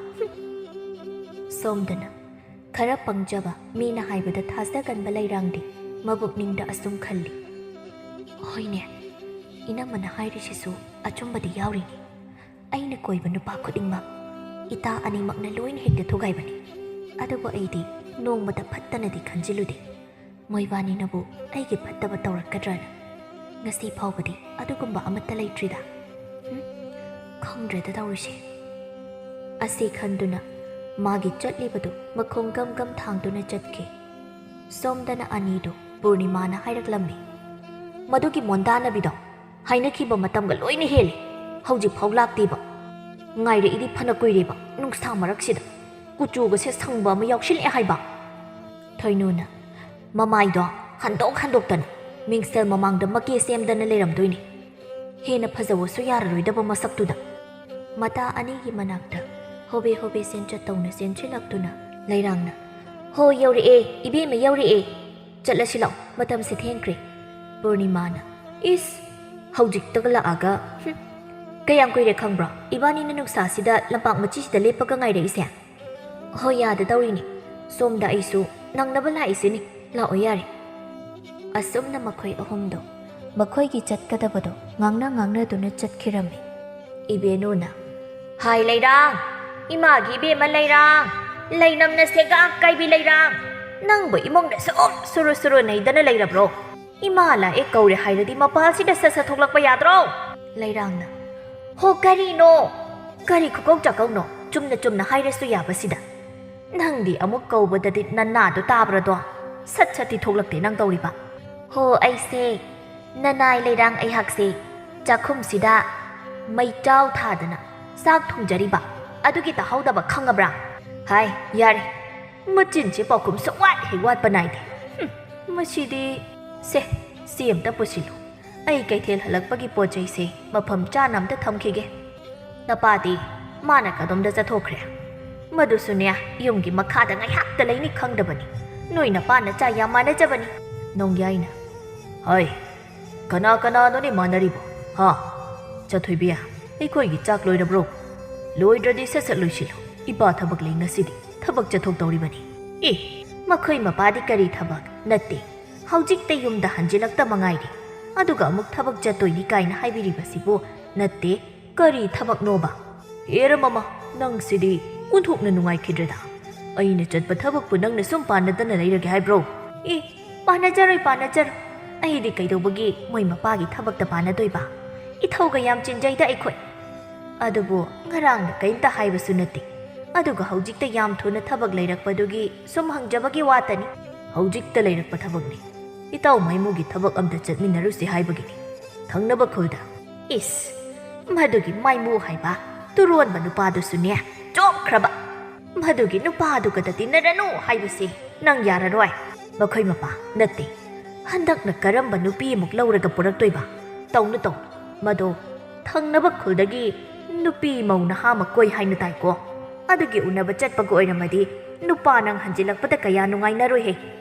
ꯁꯣꯝꯗꯅ ꯈꯔ ꯄꯪꯖꯕ ꯃꯤꯅ ꯍꯥꯏꯕꯗ ꯊꯥꯖꯒꯟꯕ ꯂꯩꯔꯥꯡꯗꯤ ꯃꯕꯨꯛꯅꯤꯡꯗ ꯑꯁꯨꯝ ꯈꯜꯂꯤ ꯍꯣꯏꯅꯦ ꯏꯅꯝꯃꯅ ꯍꯥꯏꯔꯤꯁꯤꯁꯨ ꯑꯆꯨꯝꯕꯗꯤ ꯌꯥꯎꯔꯤꯅꯤ ꯑꯩꯅ ꯀꯣꯏꯕ ꯅꯨꯄꯥ ꯈꯨꯗꯤꯡꯃꯛ ꯏꯇꯥ ꯑꯅꯤꯃꯛꯅ ꯂꯣꯏꯅ ꯍꯦꯛꯇ ꯊꯨꯒꯥꯏꯕꯅꯤ ꯑꯗꯨꯕꯨ ꯑꯩꯗꯤ ꯅꯣꯡꯃꯗ ꯐꯠꯇꯅꯗꯤ ꯈꯟꯖꯤꯜꯂꯨꯗꯦ ꯃꯣꯏꯕꯥꯅꯤꯅꯕꯨ ꯑꯩꯒꯤ ꯐꯠꯇꯕ ꯇꯧꯔꯛꯀꯗ꯭ꯔꯅ ꯉꯁꯤ ꯐꯥꯎꯕꯗꯤ ꯑꯗꯨꯒꯨꯝꯕ ꯑꯃꯠꯇ ꯂꯩꯇ꯭ꯔꯤꯗ ꯈꯪꯗ꯭ꯔꯦꯗ ꯇꯧꯔꯤꯁꯦ ꯑꯁꯤ ꯈꯟꯗꯨꯅ ꯃꯥꯒꯤ ꯆꯠꯂꯤꯕꯗꯨ ꯃꯈꯣꯡ ꯒꯝ ꯒꯝ ꯊꯥꯡꯗꯨꯅ ꯆꯠꯈꯤ ꯁꯣꯝꯗꯅ ꯑꯅꯤꯗꯨ ꯄꯨꯔꯅꯤꯃꯥꯅ ꯍꯥꯏꯔꯛꯂꯝꯃꯤ ꯃꯗꯨꯒꯤ ꯃꯣꯟꯗꯥꯅꯕꯤꯗꯣ ꯍꯥꯏꯅꯈꯤꯕ ꯃꯇꯝꯒ ꯂꯣꯏꯅ ꯍꯦꯜꯂꯦ ꯍꯧꯖꯤꯛ ꯐꯥꯎ ꯂꯥꯛꯇꯦꯕ ꯉꯥꯏꯔꯛꯏꯗꯤ ꯐꯅ ꯀꯨꯏꯔꯦꯕ ꯅꯨꯡꯁꯥ ꯃꯔꯛꯁꯤꯗ ꯀꯨꯆꯨꯒꯁꯦ ꯁꯪꯕ ꯑꯃ ꯌꯥꯎꯁꯤꯜꯂꯛꯑꯦ ꯍꯥꯏꯕ ꯊꯣꯏꯅꯨꯅ ꯃꯃꯥꯏꯗꯣ ꯍꯟꯗꯣꯛꯇꯅ ꯃꯤꯡꯁꯦꯜ ꯃꯃꯥꯡꯗ ꯃꯀꯦ ꯁꯦꯝꯗꯅ ꯂꯩꯔꯝꯗꯣꯏꯅꯤ ꯍꯦꯟꯅ ꯐꯖꯕꯁꯨ ꯌꯥꯔꯔꯣꯏꯗꯕ ꯃꯁꯛꯇꯨꯗ ꯃꯇꯥ ꯑꯅꯤꯒꯤ ꯃꯅꯥꯛꯇ ꯍꯣꯕꯦ ꯍꯣꯕꯦ ꯆꯦꯟꯆꯠ ꯇꯧꯅ ꯆꯦꯟꯁꯤꯜꯂꯛꯇꯨꯅ ꯂꯩꯔꯥꯡꯅ ꯍꯣ ꯌꯧꯔꯛꯑꯦ ꯏꯕꯦꯝꯃ ꯌꯧꯔꯛꯑꯦ ꯆꯠꯂꯁꯤ ꯂꯥꯛꯑꯣ ꯃꯇꯝꯁꯦ ꯊꯦꯡꯈ꯭ꯔꯦ ꯄꯨꯔꯅꯤꯃꯥꯅ ꯏꯁ ꯍꯧꯖꯤꯛꯇꯒ ꯂꯥꯛꯑꯒ ꯀꯌꯥꯝ ꯀꯨꯏꯔꯦ ꯈꯪꯕ꯭ꯔꯣ ꯏꯕꯥꯅꯤꯅ ꯅꯨꯡꯁꯥꯁꯤꯗ ꯂꯝꯄꯥꯛ ꯃꯆꯤꯁꯤꯗ ꯂꯦꯞꯄꯒ ꯉꯥꯏꯔꯛꯏꯁꯦ ꯍꯣꯏ ꯌꯥꯗꯗꯧꯔꯤꯅꯤ ꯁꯣꯝꯗ ꯑꯩꯁꯨ ꯅꯪꯅꯕ ꯂꯥꯛꯏꯁꯤꯅꯤ ꯂꯥꯛꯑꯣ ꯌꯥꯔꯦ ꯑꯁꯨꯝꯅ ꯃꯈꯣꯏ ꯑꯍꯨꯝꯗꯣ ꯃꯈꯣꯏꯒꯤ ꯆꯠꯀꯗꯕꯗꯣ ꯉꯥꯡꯅꯗꯨꯅ ꯆꯠꯈꯤꯔꯝꯃꯤ ꯏꯕꯦꯅꯨꯅ ꯍꯥꯏ ꯂꯩꯔꯥꯡ ꯏꯃꯥꯒꯤ ꯏꯕꯦꯝꯃ ꯂꯩꯔꯥꯡ ꯂꯩꯅꯝꯅ ꯁꯦꯒꯥꯛ ꯀꯥꯏꯕꯤ ꯂꯩꯔꯥꯡ ꯅꯪꯕꯨ ꯏꯃꯨꯡꯗ ꯁꯨꯔꯨ ꯅꯩꯗꯅ ꯂꯩꯔꯕ꯭ꯔꯣ ꯏꯃꯥ ꯂꯥꯛꯑꯦ ꯀꯧꯔꯦ ꯍꯥꯏꯔꯗꯤ ꯃꯄꯥꯜꯁꯤꯗ ꯁꯠ ꯊꯣꯛꯂꯛꯄ ꯌꯥꯗ꯭ꯔꯣ ꯂꯩꯔꯥꯡꯅ ꯍꯣ ꯀꯔꯤꯅꯣ ꯀꯔꯤ ꯈꯨꯀꯧ ꯆꯥꯀꯧꯅꯣ ꯆꯨꯝꯅ ꯍꯥꯏꯔꯁꯨ ꯌꯥꯕꯁꯤꯗ ꯅꯪꯗꯤ ꯑꯃꯨꯛ ꯀꯧꯕꯗꯗꯤ ꯅꯅꯥꯗꯣ ꯇꯥꯕ꯭ꯔꯗꯣ ꯁꯠꯇꯤ ꯊꯣꯛꯂꯛꯇꯦ ꯅꯪ ꯇꯧꯔꯤꯕ ꯍꯣ ꯑꯩꯁꯦ ꯅꯅꯥꯏ ꯂꯩꯔꯥꯡ ꯑꯩꯍꯥꯛꯁꯦ ꯆꯥꯛꯈꯨꯝꯁꯤꯗ ꯃꯩꯆꯥꯎ ꯊꯥꯗꯅ ꯆꯥꯛ ꯊꯣꯡꯖꯔꯤꯕ ꯑꯗꯨꯒꯤ ꯇꯥꯍꯧꯗꯕ ꯈꯪꯉꯕ꯭ꯔꯥ ꯍꯥꯏ ꯌꯥꯔꯦ ꯃꯆꯤꯟꯁꯦ ꯄꯥꯎꯈꯨꯝ ꯁꯨꯡꯋꯥꯠ ꯍꯦꯛ ꯋꯥꯠꯄ ꯅꯥꯏꯗꯦ ꯃꯁꯤꯗꯤ ꯁꯤ ꯑꯝꯇ ꯄꯨꯁꯤꯜꯂꯨ ꯑꯩ ꯀꯩꯊꯦꯜ ꯍꯜꯂꯛꯄꯒꯤ ꯄꯣꯠ ꯆꯩꯁꯦ ꯃꯐꯝ ꯆꯥꯅ ꯑꯝꯇ ꯊꯝꯈꯤꯒꯦ ꯅꯄꯥꯗꯤ ꯃꯥꯅ ꯀꯗꯣꯝꯗ ꯆꯠꯊꯣꯛꯈ꯭ꯔꯦ ꯃꯗꯨꯁꯨꯅꯦ ꯌꯨꯝꯒꯤ ꯃꯈꯥꯗ ꯉꯥꯏꯍꯥꯛꯇ ꯂꯩꯅꯤ ꯈꯪꯗꯕꯅꯤ ꯅꯣꯏ ꯅꯄꯥ ꯅꯆꯥ ꯌꯥꯝ ꯃꯥꯟꯅꯖꯕꯅꯤ ꯅꯣꯡꯌꯥꯏꯅ ꯍꯣꯏ ꯀꯅꯥꯅꯣꯅꯦ ꯃꯥꯟꯅꯔꯤꯕꯣ ꯍꯥ ꯆꯊꯣꯏꯕꯤ ꯑꯩꯈꯣꯏꯒꯤ ꯆꯥꯛ ꯂꯣꯏꯔꯕ꯭ꯔꯣ ꯂꯣꯏꯗ꯭ꯔꯗꯤ ꯁꯠ ꯂꯣꯏꯁꯤꯜꯂꯨ ꯏꯄꯥ ꯊꯕꯛ ꯂꯩ ꯉꯁꯤꯗꯤ ꯊꯕꯛ ꯆꯠꯊꯣꯛꯇꯧꯔꯤꯕꯅꯤ ꯃꯈꯣꯏ ꯃꯄꯥꯗꯤ ꯀꯔꯤ ꯊꯕꯛ ꯅꯠꯇꯦ ꯍꯧꯖꯤꯛꯇ ꯌꯨꯝꯗ ꯍꯟꯖꯤꯜꯂꯛꯇ ꯃꯉꯥꯏꯔꯤ ꯑꯗꯨꯒ ꯑꯃꯨꯛ ꯊꯕꯛ ꯆꯠꯇꯣꯏꯅꯤ ꯀꯥꯏꯅ ꯍꯥꯏꯕꯤꯔꯤꯕꯁꯤꯕꯨ ꯅꯠꯇꯦ ꯀꯔꯤ ꯊꯕꯛꯅꯣꯕ ꯑꯦꯔ ꯃꯃꯥ ꯅꯪꯁꯤꯗꯤ ꯑꯣꯟꯊꯣꯛꯅ ꯅꯨꯡꯉꯥꯏꯈꯤꯗ꯭ꯔꯦꯗ ꯑꯩꯅ ꯆꯠꯄ ꯊꯕꯛꯄꯨ ꯅꯪꯅ ꯁꯨꯝ ꯄꯥꯟꯅꯗꯅ ꯂꯩꯔꯒꯦ ꯍꯥꯏꯕ꯭ꯔꯣ ꯄꯥꯟꯅꯖꯔꯣꯏ ꯑꯩꯗꯤ ꯀꯩꯗꯧꯕꯒꯤ ꯃꯣꯏ ꯃꯄꯥꯒꯤ ꯊꯕꯛꯇ ꯄꯥꯟꯅꯗꯣꯏꯕ ꯏꯊꯧꯒ ꯌꯥꯝ ꯆꯤꯟꯖꯩꯗ ꯑꯩꯈꯣꯏ ꯑꯗꯨꯕꯨ ꯉꯔꯥꯡꯅ ꯀꯩꯝꯇ ꯍꯥꯏꯕꯁꯨ ꯅꯠꯇꯦ ꯑꯗꯨꯒ ꯍꯧꯖꯤꯛꯇ ꯌꯥꯝ ꯊꯨꯅ ꯊꯕꯛ ꯂꯩꯔꯛꯄꯗꯨꯒꯤ ꯁꯨꯝ ꯍꯪꯖꯕꯒꯤ ꯋꯥꯇꯅꯤ ꯍꯧꯖꯤꯛꯇ ꯂꯩꯔꯛꯄ ꯊꯕꯛꯅꯤ ꯏꯇꯥꯎ ꯃꯥꯏꯃꯨꯒꯤ ꯊꯕꯛ ꯑꯝꯇ ꯆꯠꯃꯤꯟꯅꯔꯨꯁꯤ ꯍꯥꯏꯕꯒꯤꯅꯤ ꯊꯪꯅꯕ ꯈꯨꯜꯗ ꯃꯗꯨꯒꯤ ꯃꯥꯏꯃꯨ ꯍꯥꯏꯕ ꯇꯨꯔꯣꯟꯕ ꯅꯨꯄꯥꯗꯨꯁꯨꯅꯦ ꯆꯣꯞꯈ꯭ꯔꯕ ꯃꯗꯨꯒꯤ ꯅꯨꯄꯥꯗꯨꯒꯗ ꯇꯤꯟꯅꯔꯅꯨ ꯍꯥꯏꯕꯁꯤ ꯅꯪ ꯌꯥꯔꯔꯣꯏ ꯃꯈꯣꯏ ꯃꯄꯥ ꯅꯠꯇꯦ ꯍꯟꯗꯛꯅ ꯀꯔꯝꯕ ꯅꯨꯄꯤ ꯑꯃꯨꯛ ꯂꯧꯔꯒ ꯄꯨꯔꯛꯇꯣꯏꯕ ꯇꯧꯅꯨ ꯃꯗꯣ ꯊꯪꯅꯕ ꯈꯨꯜꯗꯒꯤ ꯅꯨꯄꯤ ꯃꯧ ꯅꯍꯥ ꯑꯃ ꯀꯣꯏ ꯍꯥꯏꯅ ꯇꯥꯏꯀꯣ ꯑꯗꯨꯒꯤ ꯎꯅꯕ ꯆꯠꯄꯒ ꯑꯣꯏꯔꯝꯃꯗꯤ ꯅꯨꯄꯥ ꯅꯪ ꯍꯟꯖꯤꯜꯂꯛꯄꯗ ꯀꯌꯥ ꯅꯨꯡꯉꯥꯏꯅꯔꯣꯏꯍꯦ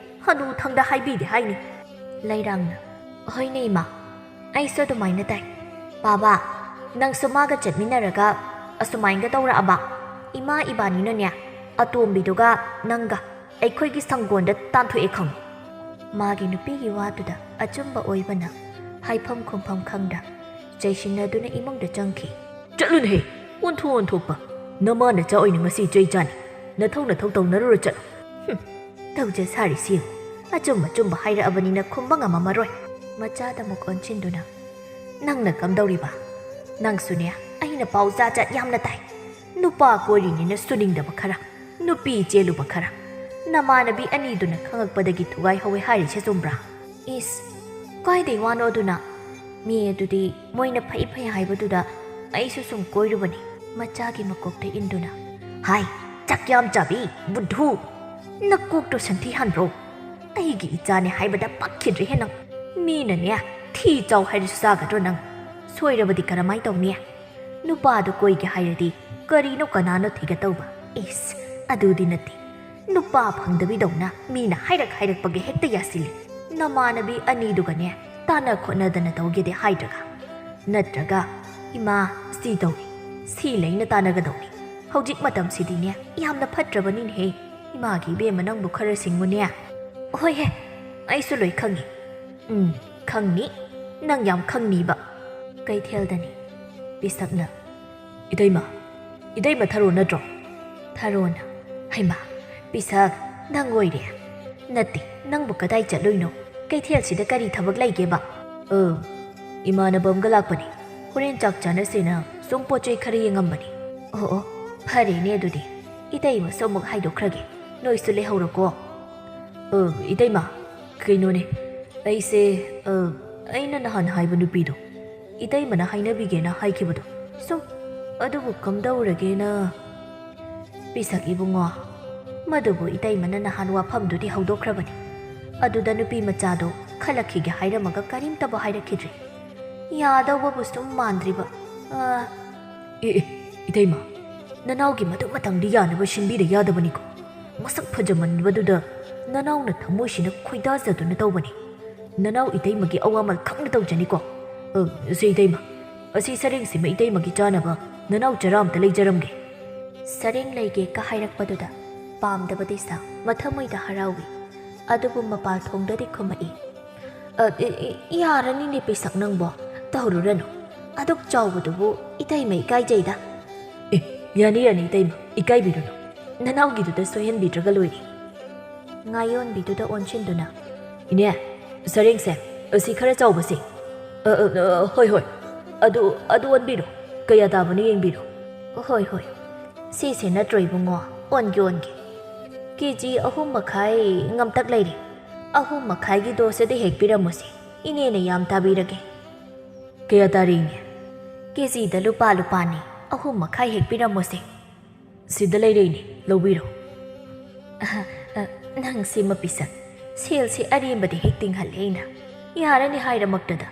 ꯍꯅꯨ ꯊꯪꯗ ꯍꯥꯏꯕꯤꯗꯦ ꯍꯥꯏꯅꯤ ꯂꯩꯔꯥꯡꯅ ꯍꯣꯏꯅꯦ ꯏꯃꯥ ꯑꯩꯁꯨ ꯑꯗꯨꯃꯥꯏꯅ ꯇꯥꯏ ꯕꯥꯕꯥ ꯅꯪꯁꯨ ꯃꯥꯒ ꯆꯠꯃꯤꯟꯅꯔꯒ ꯑꯁꯨꯃꯥꯏꯅꯒ ꯇꯧꯔꯛꯑꯕ ꯏꯃꯥ ꯏꯕꯥꯅꯤꯅꯅꯦ ꯑꯇꯣꯝꯕꯤꯗꯨꯒ ꯅꯪꯒ ꯑꯩꯈꯣꯏꯒꯤ ꯁꯪꯒꯣꯟꯗ ꯇꯥꯟꯊꯣꯛꯑꯦ ꯈꯪꯉꯨ ꯃꯥꯒꯤ ꯅꯨꯄꯤꯒꯤ ꯋꯥꯗꯨꯗ ꯑꯆꯨꯝꯕ ꯑꯣꯏꯕꯅ ꯍꯥꯏꯐꯝ ꯈꯨꯝꯐꯝ ꯈꯪꯗ ꯆꯩꯁꯤꯟꯅꯗꯨꯅ ꯏꯃꯨꯡꯗ ꯆꯪꯈꯤ ꯆꯠꯂꯨꯅꯍꯦ ꯑꯣꯟꯊꯣꯛꯄ ꯅꯃꯥ ꯅꯆꯥ ꯑꯣꯏꯅ ꯉꯁꯤ ꯆꯩ ꯆꯥꯅꯤ ꯅꯊꯧ ꯇꯧꯅꯔꯨꯔ ꯆꯠꯂꯨ ꯇꯧꯖ ꯁꯥꯔꯤꯁꯤ ꯑꯆꯨꯝꯕ ꯍꯥꯏꯔꯛꯑꯕꯅꯤꯅ ꯈꯨꯝꯕ ꯉꯝꯃꯔꯣꯏ ꯃꯆꯥꯗ ꯑꯃꯨꯛ ꯑꯣꯟꯁꯤꯟꯗꯨꯅ ꯅꯪꯅ ꯀꯝꯗꯧꯔꯤꯕ ꯅꯪꯁꯨꯅꯦ ꯑꯩꯅ ꯄꯥꯎ ꯆꯥꯠ ꯌꯥꯝꯅ ꯇꯥꯏ ꯅꯨꯄꯥ ꯀꯣꯏꯔꯤꯅꯤꯅ ꯁꯨꯅꯤꯡꯗꯕ ꯈꯔ ꯅꯨꯄꯤ ꯆꯦꯜꯂꯨꯕ ꯈꯔ ꯅꯃꯥꯟꯅꯕꯤ ꯑꯅꯤꯗꯨꯅ ꯈꯪꯉꯛꯄꯗꯒꯤ ꯊꯨꯒꯥꯏꯍꯧꯋꯦ ꯍꯥꯏꯔꯤꯁꯦ ꯆꯨꯝꯕ꯭ꯔꯥ ꯀꯥꯏꯗꯩ ꯋꯥꯅꯣ ꯑꯗꯨꯅ ꯃꯤ ꯑꯗꯨꯗꯤ ꯃꯣꯏꯅ ꯐꯩ ꯍꯥꯏꯕꯗꯨꯗ ꯑꯩꯁꯨ ꯁꯨꯝ ꯀꯣꯏꯔꯨꯕꯅꯤ ꯃꯆꯥꯒꯤ ꯃꯀꯣꯛꯇ ꯏꯟꯗꯨꯅ ꯍꯥꯏ ꯆꯥꯛ ꯌꯥꯝ ꯆꯥꯕꯤ ꯕꯨද්ධꯨ ꯅꯀꯣꯛꯇꯣ ꯁꯟꯊꯤ ꯍꯟꯕ꯭ꯔꯣ ꯑꯩꯒꯤ ꯏꯆꯥꯅꯦ ꯍꯥꯏꯕꯗ ꯄꯛꯈꯤꯗ꯭ꯔꯦꯍꯦ ꯅꯪ ꯃꯤꯅꯅꯦ ꯊꯤ ꯆꯥꯎ ꯍꯥꯏꯔꯁꯨ ꯆꯥꯒꯗ꯭ꯔꯣ ꯅꯪ ꯁꯣꯏꯔꯕꯗꯤ ꯀꯔꯝꯃꯥꯏ ꯇꯧꯅꯤ ꯅꯨꯄꯥꯗꯣ ꯀꯣꯏꯒꯦ ꯍꯥꯏꯔꯗꯤ ꯀꯔꯤꯅꯣ ꯀꯅꯥꯅꯣ ꯊꯤꯒꯗꯧꯕ ꯑꯗꯨꯗꯤ ꯅꯠꯇꯦ ꯅꯨꯄꯥ ꯐꯪꯗꯕꯤꯗꯧꯅ ꯃꯤꯅ ꯍꯥꯏꯔꯛꯄꯒꯤ ꯍꯦꯛꯇ ꯌꯥꯁꯤꯜꯂꯤ ꯅꯃꯥꯟꯅꯕꯤ ꯑꯅꯤꯗꯨꯒꯅꯦ ꯇꯥꯟꯅ ꯈꯣꯠꯅꯗꯅ ꯇꯧꯒꯦꯗꯤ ꯍꯥꯏꯗ꯭ꯔꯒ ꯅꯠꯇ꯭ꯔꯒ ꯏꯃꯥ ꯁꯤ ꯇꯧꯏ ꯁꯤ ꯂꯩꯅ ꯇꯥꯟꯅꯒꯗꯧꯅꯤ ꯍꯧꯖꯤꯛ ꯃꯇꯝꯁꯤꯗꯤꯅꯦ ꯌꯥꯝꯅ ꯐꯠꯇ꯭ꯔꯕꯅꯤꯅꯦꯍꯦ ꯏꯃꯥꯒꯤ ꯏꯕꯦꯝꯃ ꯅꯪꯕꯨ ꯈꯔ ꯁꯤꯡꯉꯨꯅꯦ ꯍꯣꯏꯍꯦ ꯑꯩꯁꯨ ꯂꯣꯏ ꯈꯪꯉꯤ ꯈꯪꯅꯤ ꯅꯪ ꯌꯥꯝ ꯈꯪꯅꯤꯕ ꯀꯩꯊꯦꯜꯗꯅꯤ ꯄꯤꯁꯛꯅ ꯏꯇꯩꯃ ꯊꯔꯣ ꯅꯠꯇ꯭ꯔꯣ ꯊꯔꯣꯅ ꯍꯩꯃꯥ ꯄꯤꯁꯛ ꯅꯪ ꯑꯣꯏꯔꯦ? ꯅꯠꯇꯦ, ꯅꯪꯕꯨ ꯀꯗꯥꯏ ꯆꯠꯂꯨꯏꯅꯣ? ꯀꯩꯊꯦꯜꯁꯤꯗ ꯀꯔꯤ ꯊꯕꯛ ꯂꯩꯒꯦꯕ? ꯏꯃꯥꯟꯅꯕ ꯑꯃꯒ ꯂꯥꯛꯄꯅꯤ. ꯍꯣꯔꯦꯟ ꯆꯥꯛ ꯆꯥꯅꯁꯦꯅ ꯁꯨꯝ ꯄꯣꯠꯆꯩ ꯈꯔ ꯌꯦꯡꯉꯝꯕꯅꯤ. ꯑꯣ, ꯐꯔꯦꯅꯦ ꯑꯗꯨꯗꯤ. ꯏꯇꯩꯃꯁꯨ ꯑꯃꯨꯛ ꯍꯥꯏꯗꯣꯛꯈ꯭ꯔꯒꯦ. ꯅꯣꯏꯁꯨ ꯂꯩꯍꯧꯔꯣꯀꯣ. ꯏꯇꯩꯃ, ꯀꯩꯅꯣꯅꯦ. ꯑꯩꯅ ꯅꯍꯥꯟ ꯍꯥꯏꯕ ꯅꯨꯄꯤꯗꯣ, ꯏꯇꯩꯃꯅ ꯍꯥꯏꯅꯕꯤꯒꯦꯅ ꯍꯥꯏꯈꯤꯕꯗꯣ, ꯁꯨꯝ ꯑꯗꯨꯕꯨ ꯀꯝꯗꯧꯔꯒꯦꯅ. ꯄꯤꯁꯛ ꯏꯕꯨꯡꯉꯣ, ꯃꯗꯨꯕꯨ ꯏꯇꯩꯃꯅ ꯅꯍꯥꯟ ꯋꯥꯐꯝꯗꯨꯗꯤ ꯍꯧꯗꯣꯛꯈ꯭ꯔꯕꯅꯤ. ꯑꯗꯨꯗ ꯅꯨꯄꯤ ꯃꯆꯥꯗꯣ ꯈꯜꯂꯛꯈꯤꯒꯦ ꯍꯥꯏꯔꯝꯃꯒ ꯀꯔꯤꯝꯇꯕꯨ ꯍꯥꯏꯔꯛꯈꯤꯗ꯭ꯔꯦ. ꯌꯥꯗꯧꯕꯕꯨ ꯁꯨꯝ ꯃꯥꯟꯗ꯭ꯔꯤꯕ. ꯏꯇꯩꯃ, ꯅꯅꯥꯎꯒꯤ ꯃꯇꯪꯗꯤ ꯌꯥꯅꯕ ꯁꯤꯟꯕꯤꯗ ꯌꯥꯗꯕꯅꯤꯀꯣ. ꯃꯁꯛ ꯐꯖꯃꯟꯕꯗꯨꯗ ꯅꯅꯥꯎꯅ ꯊꯃꯣꯏꯁꯤꯅ ꯈꯣꯏꯗꯥꯖꯗꯨꯅ ꯇꯧꯕꯅꯤ. ꯅꯅꯥꯎ ꯏꯇꯩꯃꯒꯤ ꯑꯋꯥꯃꯜ ꯈꯪꯅ ꯇꯧꯖꯅꯤꯀꯣ. ꯁꯤ ꯏꯇꯩꯃ, ꯑꯁꯤ ꯁꯔꯦꯡꯁꯤꯃ ꯏꯇꯩꯃꯒꯤ ꯆꯥꯅꯕ ꯅꯅꯥꯎ ꯆꯔꯥ ꯑꯝꯇ ꯂꯩꯖꯔꯝꯒꯦ. ꯁꯔꯦꯡ ꯂꯩꯒꯦ ꯀ ꯍꯥꯏꯔꯛꯄꯗꯨꯗ ꯄꯥꯝꯗꯕꯗꯤ ꯁꯥ ꯃꯊꯃꯣꯏꯗ ꯍꯔꯥꯎꯏ. ꯑꯗꯨꯕꯨ ꯃꯄꯥꯜ ꯊꯣꯡꯗꯗꯤ ꯈꯨꯝꯃꯛꯏ. ꯌꯥꯔꯅꯤꯅꯦ ꯄꯤꯁꯛ ꯅꯪꯕꯣ, ꯇꯧꯔꯨꯔꯅꯨ. ꯑꯗꯨꯛ ꯆꯥꯎꯕꯗꯨꯕꯨ ꯏꯇꯩꯃ ꯏꯀꯥꯏꯖꯩꯗ. ꯌꯥꯅꯤ ꯏꯇꯩꯃ, ꯏꯀꯥꯏꯕꯤꯔꯨꯅꯨ. ꯅꯅꯥꯎꯒꯤꯗꯨꯗ ꯁꯣꯏꯍꯟꯕꯤꯗ꯭ꯔꯒ ꯂꯣꯏꯔꯦ. ꯉꯥꯌꯣꯟꯕꯤꯗꯨꯗ ꯑꯣꯟꯁꯤꯟꯗꯨꯅ, ꯏꯅꯦ, ꯁꯔꯦꯡꯁꯦ ꯑꯁꯤ ꯈꯔ ꯆꯥꯎꯕꯁꯦ. ꯍꯣꯏ, ꯑꯗꯨ ꯑꯣꯟꯕꯤꯔꯣ. ꯀꯌꯥ ꯇꯥꯕꯅꯣ ꯌꯦꯡꯕꯤꯔꯣ. ꯍꯣꯏ, ꯁꯤꯁꯦ ꯅꯠꯇ꯭ꯔꯣ ꯏꯕꯨꯡꯉꯣ? ꯑꯣꯟꯒꯦ. KG 3.5 ꯉꯝꯇꯛ ꯂꯩꯔꯦ. 3.5ꯒꯤ ꯗꯣꯁꯇꯗꯤ ꯍꯦꯛ ꯄꯤꯔꯝꯃꯨꯁꯦ. ꯏꯅꯦꯅ ꯌꯥꯝ ꯇꯥꯕꯤꯔꯒꯦ. ꯀꯌꯥ ꯇꯥꯔꯤꯅꯦ? KGꯗ ꯂꯨꯄꯥꯅꯤ. 3.5 ꯍꯦꯛ ꯄꯤꯔꯝꯃꯨꯁꯦ. ꯁꯤꯗ ꯂꯩꯔꯦꯅꯦ, ꯂꯧꯕꯤꯔꯣ. ꯅꯪ ꯁꯤꯃ ꯄꯤꯁꯛ, ꯁꯦꯜꯁꯤ ꯑꯔꯦꯝꯕꯗꯤ ꯍꯦꯛ ꯇꯤꯡꯍꯜꯂꯦ ꯑꯩꯅ. ꯌꯥꯔꯅꯤ ꯍꯥꯏꯔꯃꯛꯇꯗ.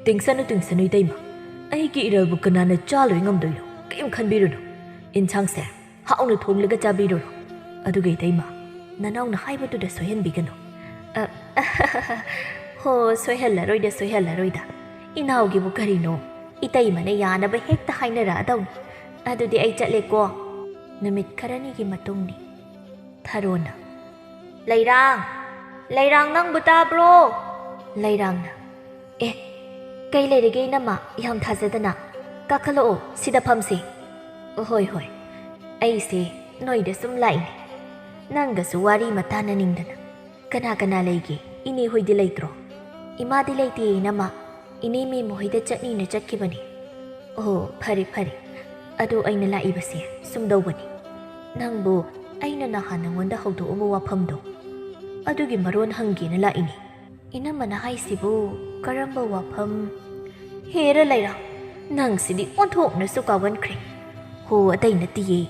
ꯇꯤꯡꯁꯅꯨ ꯏꯇꯩꯃ. ꯑꯩꯒꯤ ꯏꯔꯜꯕꯨ ꯀꯅꯥꯅ ꯆꯥꯂꯣꯏ ꯉꯝꯗꯣꯏꯅꯣ? ꯀꯩꯝ ꯈꯟꯕꯤꯔꯨꯅꯨ. ꯏꯟꯁꯥꯡꯁꯦ ꯍꯥꯎꯅ ꯊꯣꯡꯂꯒ ꯆꯥꯕꯤꯔꯨꯔꯣ. ꯑꯗꯨꯒ ꯏꯇꯩꯃ, ꯅꯅꯥꯎꯅ ꯍꯥꯏꯕꯗꯨꯗ ꯁꯣꯏꯍꯟꯕꯤꯒꯅꯨ. ꯍꯣ, ꯁꯣꯏꯍꯜꯂꯔꯣꯏꯗ. ꯏꯅꯥꯎꯒꯤꯕꯨ ꯀꯔꯤꯅꯣ? ꯏꯇꯩꯃꯅ ꯌꯥꯅꯕ ꯍꯦꯛꯇ ꯍꯥꯏꯅꯔꯛꯑꯗꯧꯅꯤ. ꯑꯗꯨꯗꯤ ꯑꯩ ꯆꯠꯂꯦꯀꯣ. ꯅꯨꯃꯤꯠ ꯈꯔꯅꯤꯒꯤ ꯃꯇꯨꯡꯅꯤ. ꯊꯔꯣꯅ, ꯂꯩꯔꯥꯡ ꯅꯪꯕꯨ ꯇꯥꯕ꯭ꯔꯣ? ꯂꯩꯔꯥꯡꯅ, ꯀꯩ ꯂꯩꯔꯒꯦ ꯏꯅꯝꯃ? ꯌꯥꯝ ꯊꯥꯖꯗꯅ. ꯀꯥꯈꯠꯂꯛꯑꯣ, ꯁꯤꯗ ꯐꯝꯁꯤ. ꯍꯣꯏ, ꯑꯩꯁꯦ ꯅꯣꯏꯗ ꯁꯨꯝ ꯂꯥꯛꯏꯅꯦ. ꯅꯪꯒꯁꯨ ꯋꯥꯔꯤ ꯃꯇꯥꯟꯅꯅꯤꯡꯗꯅ. ꯀꯅꯥ ꯂꯩꯒꯦ? ꯏꯅꯦ ꯍꯣꯏꯗꯤ ꯂꯩꯇ꯭ꯔꯣ? ꯏꯃꯥꯗꯤ ꯂꯩꯇꯦ ꯏꯅꯝꯃ. ꯏꯅꯦ ꯃꯦꯝ ꯍꯣꯏꯗ ꯆꯠꯅꯤꯅ ꯆꯠꯈꯤꯕꯅꯤ. ꯑꯣ, ꯐꯔꯦ. ꯑꯗꯣ ꯑꯩꯅ ꯂꯥꯛꯏꯕꯁꯦ ꯁꯨꯝꯗꯧꯕꯅꯤ. ꯅꯪꯕꯨ ꯑꯩꯅ ꯅꯍꯥꯟ ꯅꯉꯣꯟꯗ ꯍꯧꯗꯣꯛꯑꯝꯕ ꯋꯥꯐꯝꯗꯣ, ꯑꯗꯨꯒꯤ ꯃꯔꯣꯟ ꯍꯪꯒꯦꯅ ꯂꯥꯛꯏꯅꯤ. ꯏꯅꯝꯃꯅ ꯍꯥꯏꯁꯤꯕꯨ ꯀꯔꯝꯕ ꯋꯥꯐꯝ? ꯍꯦꯔ ꯂꯩꯔꯥꯡ, ꯅꯪꯁꯤꯗꯤ ꯑꯣꯟꯊꯣꯛꯅꯁꯨ ꯀꯥꯎꯒꯟꯈ꯭ꯔꯦ. ꯍꯣ, ꯑꯇꯩ ꯅꯠꯇꯤꯌꯦ.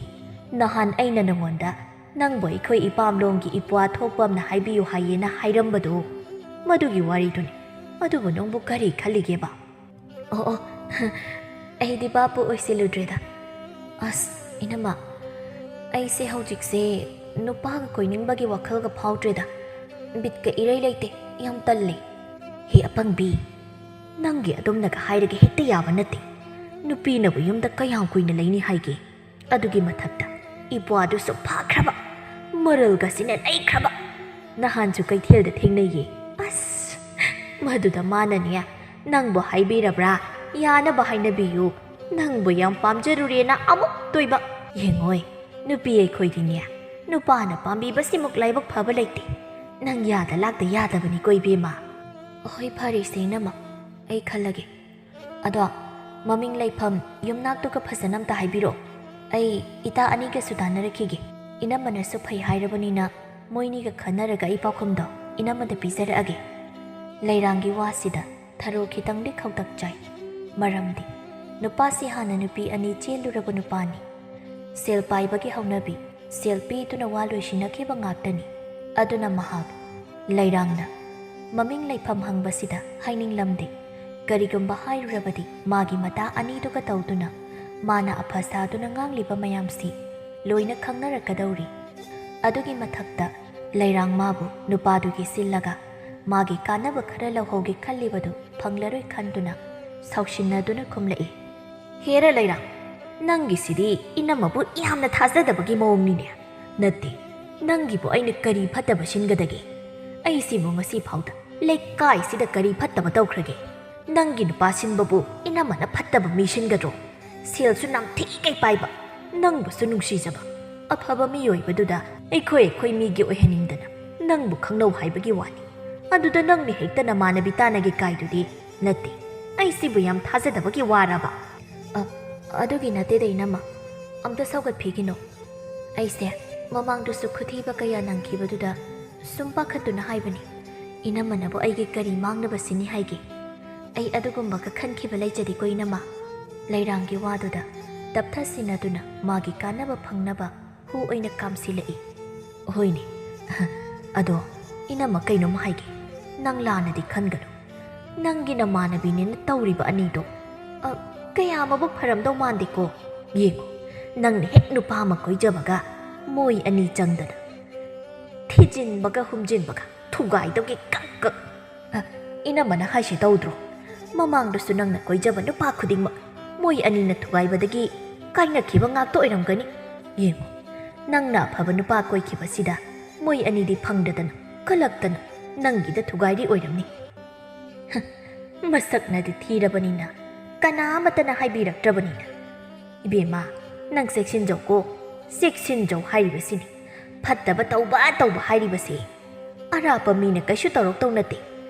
ꯅꯍꯥꯟ ꯑꯩꯅ ꯅꯉꯣꯟꯗ ꯅꯪꯕꯨ ꯑꯩꯈꯣꯏ ꯏꯄꯥꯝꯂꯣꯝꯒꯤ ꯏꯄ꯭ꯋꯥ ꯊꯣꯛꯄ ꯑꯃꯅ ꯍꯥꯏꯕꯤꯌꯨ ꯍꯥꯏꯌꯦꯅ ꯍꯥꯏꯔꯝꯕꯗꯣ, ꯃꯗꯨꯒꯤ ꯋꯥꯔꯤꯗꯨꯅꯤ. ꯑꯗꯨꯕꯨ ꯅꯪꯕꯨ ꯀꯔꯤ ꯈꯜꯂꯤꯒꯦꯕ? ꯑꯣ, ꯑꯩꯗꯤ ꯕꯥꯞꯄꯨ ꯑꯣꯏꯁꯤꯜꯂꯨꯗ꯭ꯔꯦꯗ. ꯑꯁ ꯏꯅꯝꯃ, ꯑꯩꯁꯦ ꯍꯧꯖꯤꯛꯁꯦ ꯅꯨꯄꯥꯒ ꯀꯣꯏꯅꯤꯡꯕꯒꯤ ꯋꯥꯈꯜꯒ ꯐꯥꯎꯗ꯭ꯔꯦꯗ. ꯕꯤꯠꯀ ꯏꯔꯩ ꯂꯩꯇꯦ. ꯌꯥꯝ ꯇꯜꯂꯦ. ꯍꯦ ꯑꯄꯪꯕꯤ, ꯅꯪꯒꯤ ꯑꯗꯨꯝꯅꯒ ꯍꯥꯏꯔꯒ ꯍꯦꯛꯇ ꯌꯥꯕ ꯅꯠꯇꯦ. ꯅꯨꯄꯤꯅꯕꯨ ꯌꯨꯝꯗ ꯀꯌꯥꯝ ꯀꯨꯏꯅ ꯂꯩꯅꯤ ꯍꯥꯏꯒꯦ? ꯑꯗꯨꯒꯤ ꯃꯊꯛꯇ ꯏꯄ꯭ꯋꯥꯗꯨꯁꯨ ꯐꯥꯈ꯭ꯔꯕ, ꯃꯔꯜꯒꯁꯤꯅ ꯂꯩꯈ꯭ꯔꯕ. ꯅꯍꯥꯟꯁꯨ ꯀꯩꯊꯦꯜꯗ ꯊꯦꯡꯅꯩꯌꯦ. ꯑꯁ, ꯃꯗꯨꯗ ꯃꯥꯅꯅꯦ, ꯅꯪꯕꯨ ꯍꯥꯏꯕꯤꯔꯕ꯭ꯔꯥ? ꯌꯥꯅꯕ ꯍꯥꯏꯅꯕꯤꯌꯨ. ꯅꯪꯕꯨ ꯌꯥꯝ ꯄꯥꯝꯖꯔꯨꯔꯦꯅ ꯑꯃꯨꯛ ꯇꯣꯏꯕ. ꯌꯦꯡꯉꯣꯏ, ꯅꯨꯄꯤ ꯑꯩꯈꯣꯏꯗꯤꯅꯦ, ꯅꯨꯄꯥꯅ ꯄꯥꯝꯕꯤꯕꯁꯤꯃꯨꯛ ꯂꯥꯏꯕꯛ ꯐꯕ ꯂꯩꯇꯦ. ꯅꯪ ꯌꯥꯗ ꯂꯥꯛꯇ ꯌꯥꯗꯕꯅꯤꯀꯣ ꯏꯕꯦꯝꯃ. ꯍꯣꯏ, ꯐꯔꯦꯁꯦ ꯏꯅꯝꯃ, ꯑꯩ ꯈꯜꯂꯒꯦ. ꯑꯗꯣ ꯃꯃꯤꯡ ꯂꯩꯐꯝ ꯌꯨꯝꯅꯥꯛꯇꯨꯒ ꯐꯖꯅ ꯑꯝꯇ ꯍꯥꯏꯕꯤꯔꯛꯑꯣ. ꯑꯩ ꯏꯇꯥ ꯑꯅꯤꯒꯁꯨ ꯇꯥꯟꯅꯔꯛꯈꯤꯒꯦ. ꯏꯅꯝꯃꯅꯁꯨ ꯐꯩ ꯍꯥꯏꯔꯕꯅꯤꯅ ꯃꯣꯏꯅꯤꯒ ꯈꯟꯅꯔꯒ ꯑꯩ ꯄꯥꯎꯈꯨꯝꯗꯣ ꯏꯅꯝꯃꯗ ꯄꯤꯖꯔꯛꯑꯒꯦ. ꯂꯩꯔꯥꯡꯒꯤ ꯋꯥꯁꯤꯗ ꯊꯔꯣ ꯈꯤꯇꯪꯗꯤ ꯈꯧꯇꯛ ꯆꯥꯏ. ꯃꯔꯝꯗꯤ ꯅꯨꯄꯥꯁꯤ ꯍꯥꯟꯅ ꯅꯨꯄꯤ ꯑꯅꯤ ꯆꯦꯜꯂꯨꯔꯕ ꯅꯨꯄꯥꯅꯤ. ꯁꯦꯜ ꯄꯥꯏꯕꯒꯤ ꯍꯧꯅꯕꯤ, ꯁꯦꯜ ꯄꯤꯗꯨꯅ ꯋꯥ ꯂꯣꯏꯁꯤꯟꯅꯈꯤꯕ ꯉꯥꯛꯇꯅꯤ. ꯑꯗꯨꯅ ꯃꯍꯥꯛ ꯂꯩꯔꯥꯡꯅ ꯃꯃꯤꯡ ꯂꯩꯐꯝ ꯍꯪꯕꯁꯤꯗ ꯍꯥꯏꯅꯤꯡꯂꯝꯗꯦ. ꯀꯔꯤꯒꯨꯝꯕ ꯍꯥꯏꯔꯨꯔꯕꯗꯤ ꯃꯥꯒꯤ ꯃꯇꯥ ꯑꯅꯤꯗꯨꯒ ꯇꯧꯗꯨꯅ ꯃꯥꯅ ꯑꯐ ꯁꯥꯗꯨꯅ ꯉꯥꯡꯂꯤꯕ ꯃꯌꯥꯝꯁꯤ ꯂꯣꯏꯅ ꯈꯪꯅꯔꯛꯀꯗꯧꯔꯤ. ꯑꯗꯨꯒꯤ ꯃꯊꯛꯇ ꯂꯩꯔꯥꯡ ꯃꯥꯕꯨ ꯅꯨꯄꯥꯗꯨꯒꯤ ꯁꯤꯜꯂꯒ ꯃꯥꯒꯤ ꯀꯥꯟꯅꯕ ꯈꯔ ꯂꯧꯍꯧꯒꯦ ꯈꯜꯂꯤꯕꯗꯨ ꯐꯪꯂꯔꯣꯏ ꯈꯟꯗꯨꯅ ꯁꯥꯎꯁꯤꯟꯅꯗꯨꯅ ꯈꯨꯝꯂꯛꯏ. ꯍꯦꯔ ꯂꯩꯔꯥꯡ, ꯅꯪꯒꯤꯁꯤꯗꯤ ꯏꯅꯝꯃꯕꯨ ꯌꯥꯝꯅ ꯊꯥꯖꯗꯕꯒꯤ ꯃꯑꯣꯡꯅꯤꯅꯦ. ꯅꯠꯇꯦ, ꯅꯪꯒꯤꯕꯨ ꯑꯩꯅ ꯀꯔꯤ ꯐꯠꯇꯕ ꯁꯤꯟꯒꯗꯒꯦ? ꯑꯩꯁꯤꯕꯨ ꯉꯁꯤ ꯐꯥꯎꯗ ꯂꯩꯀꯥꯏꯁꯤꯗ ꯀꯔꯤ ꯐꯠꯇꯕ ꯇꯧꯈ꯭ꯔꯒꯦ? ꯅꯪꯒꯤ ꯅꯨꯄꯥ ꯁꯤꯟꯕꯕꯨ ꯏꯅꯝꯃꯅ ꯐꯠꯇꯕ ꯃꯤ ꯁꯤꯟꯒꯗ꯭ꯔꯣ? ꯁꯦꯜꯁꯨ ꯅꯝꯊꯤꯒꯩ ꯄꯥꯏꯕ, ꯅꯪꯕꯨꯁꯨ ꯅꯨꯡꯁꯤꯖꯕ, ꯑꯐꯕ ꯃꯤꯑꯣꯏꯕꯗꯨꯗ ꯑꯩꯈꯣꯏ ꯃꯤꯒꯤ ꯑꯣꯏꯍꯟꯅꯤꯡꯗꯅ ꯅꯪꯕꯨ ꯈꯪꯅꯧ ꯍꯥꯏꯕꯒꯤ ꯋꯥꯅꯤ ꯑꯗꯨꯗ ꯅꯪꯅ ꯍꯦꯛꯇ ꯅꯃꯥꯟꯅꯕꯤ ꯇꯥꯟꯅꯒꯦ ꯀꯥꯏꯗꯨꯗꯤ ꯅꯠꯇꯦ ꯑꯩ ꯁꯤꯕꯨ ꯌꯥꯝ ꯊꯥꯖꯗꯕꯒꯤ ꯋꯥꯔꯕ ꯑꯗꯨꯒꯤ ꯅꯠꯇꯦꯗ ꯏꯅꯝꯃ ꯑꯝꯇ ꯁꯧꯒꯠꯄꯤꯈꯤꯅꯣ ꯑꯩꯁꯦ ꯃꯃꯥꯡꯗꯁꯨ ꯈꯨꯊꯤꯕ ꯀꯌꯥ ꯅꯪꯈꯤꯕꯗꯨꯗ ꯁꯨꯝ ꯄꯥꯈꯠꯇꯨꯅ ꯍꯥꯏꯕꯅꯤ ꯏꯅꯝꯃꯅꯕꯨ ꯑꯩꯒꯤ ꯀꯔꯤ ꯃꯥꯡꯅꯕꯁꯤꯅꯤ ꯍꯥꯏꯒꯦ ꯑꯩ ꯑꯗꯨꯒꯨꯝꯕꯒ ꯈꯟꯈꯤꯕ ꯂꯩꯖꯗꯦꯀꯣ ꯏꯅꯝꯃ ꯂꯩꯔꯥꯡꯒꯤ ꯋꯥꯗꯨꯗ ꯇꯞꯊꯁꯤꯟꯅꯗꯨꯅ ꯃꯥꯒꯤ ꯀꯥꯟꯅꯕ ꯐꯪꯅꯕ ꯍꯨ ꯑꯣꯏꯅ ꯀꯥꯝꯁꯤꯜꯂꯛꯏ ꯍꯣꯏꯅꯦ ꯑꯗꯣ ꯏꯅꯝꯃ ꯀꯩꯅꯣꯝ ꯍꯥꯏꯒꯦ ꯅꯪ ꯂꯥꯟꯅꯗꯤ ꯈꯟꯒꯅꯨ ꯅꯪꯒꯤ ꯅꯃꯥꯟꯅꯕꯤꯅꯦꯅ ꯇꯧꯔꯤꯕ ꯑꯅꯤꯗꯣ ꯀꯌꯥ ꯃꯕꯨꯛ ꯐꯔꯝꯗꯧ ꯃꯥꯟꯗꯦꯀꯣ ꯌꯦꯡꯉꯨ ꯅꯪꯅ ꯍꯦꯛ ꯅꯨꯄꯥ ꯑꯃ ꯀꯣꯏꯖꯕꯒ ꯃꯣꯏ ꯑꯅꯤ ꯆꯪꯗꯅ ꯊꯤꯖꯤꯟꯕꯒ ꯍꯨꯝꯖꯤꯟꯕꯒ ꯊꯨꯒꯥꯏꯗꯧꯒꯤ ꯀꯛ 이나마나 하시 더우드로 마망도수 낭나 거이자반도 바쿠딩마 모이 아니나 투가이바다기 까이나 기방악 또 이런거니 예모 낭나 바바누 바코이 기바시다 모이 아니디 팡다다나 컬락다나 낭기다 투가이리 오이람니 마삭나디 티라바니나 까나마따나 하이비락드라바니나 이베마 낭 섹신저고 섹신저 하이리바시니 팟다바 떠우바 하이리바시 아라바 미나 까슈 떠록떡나띠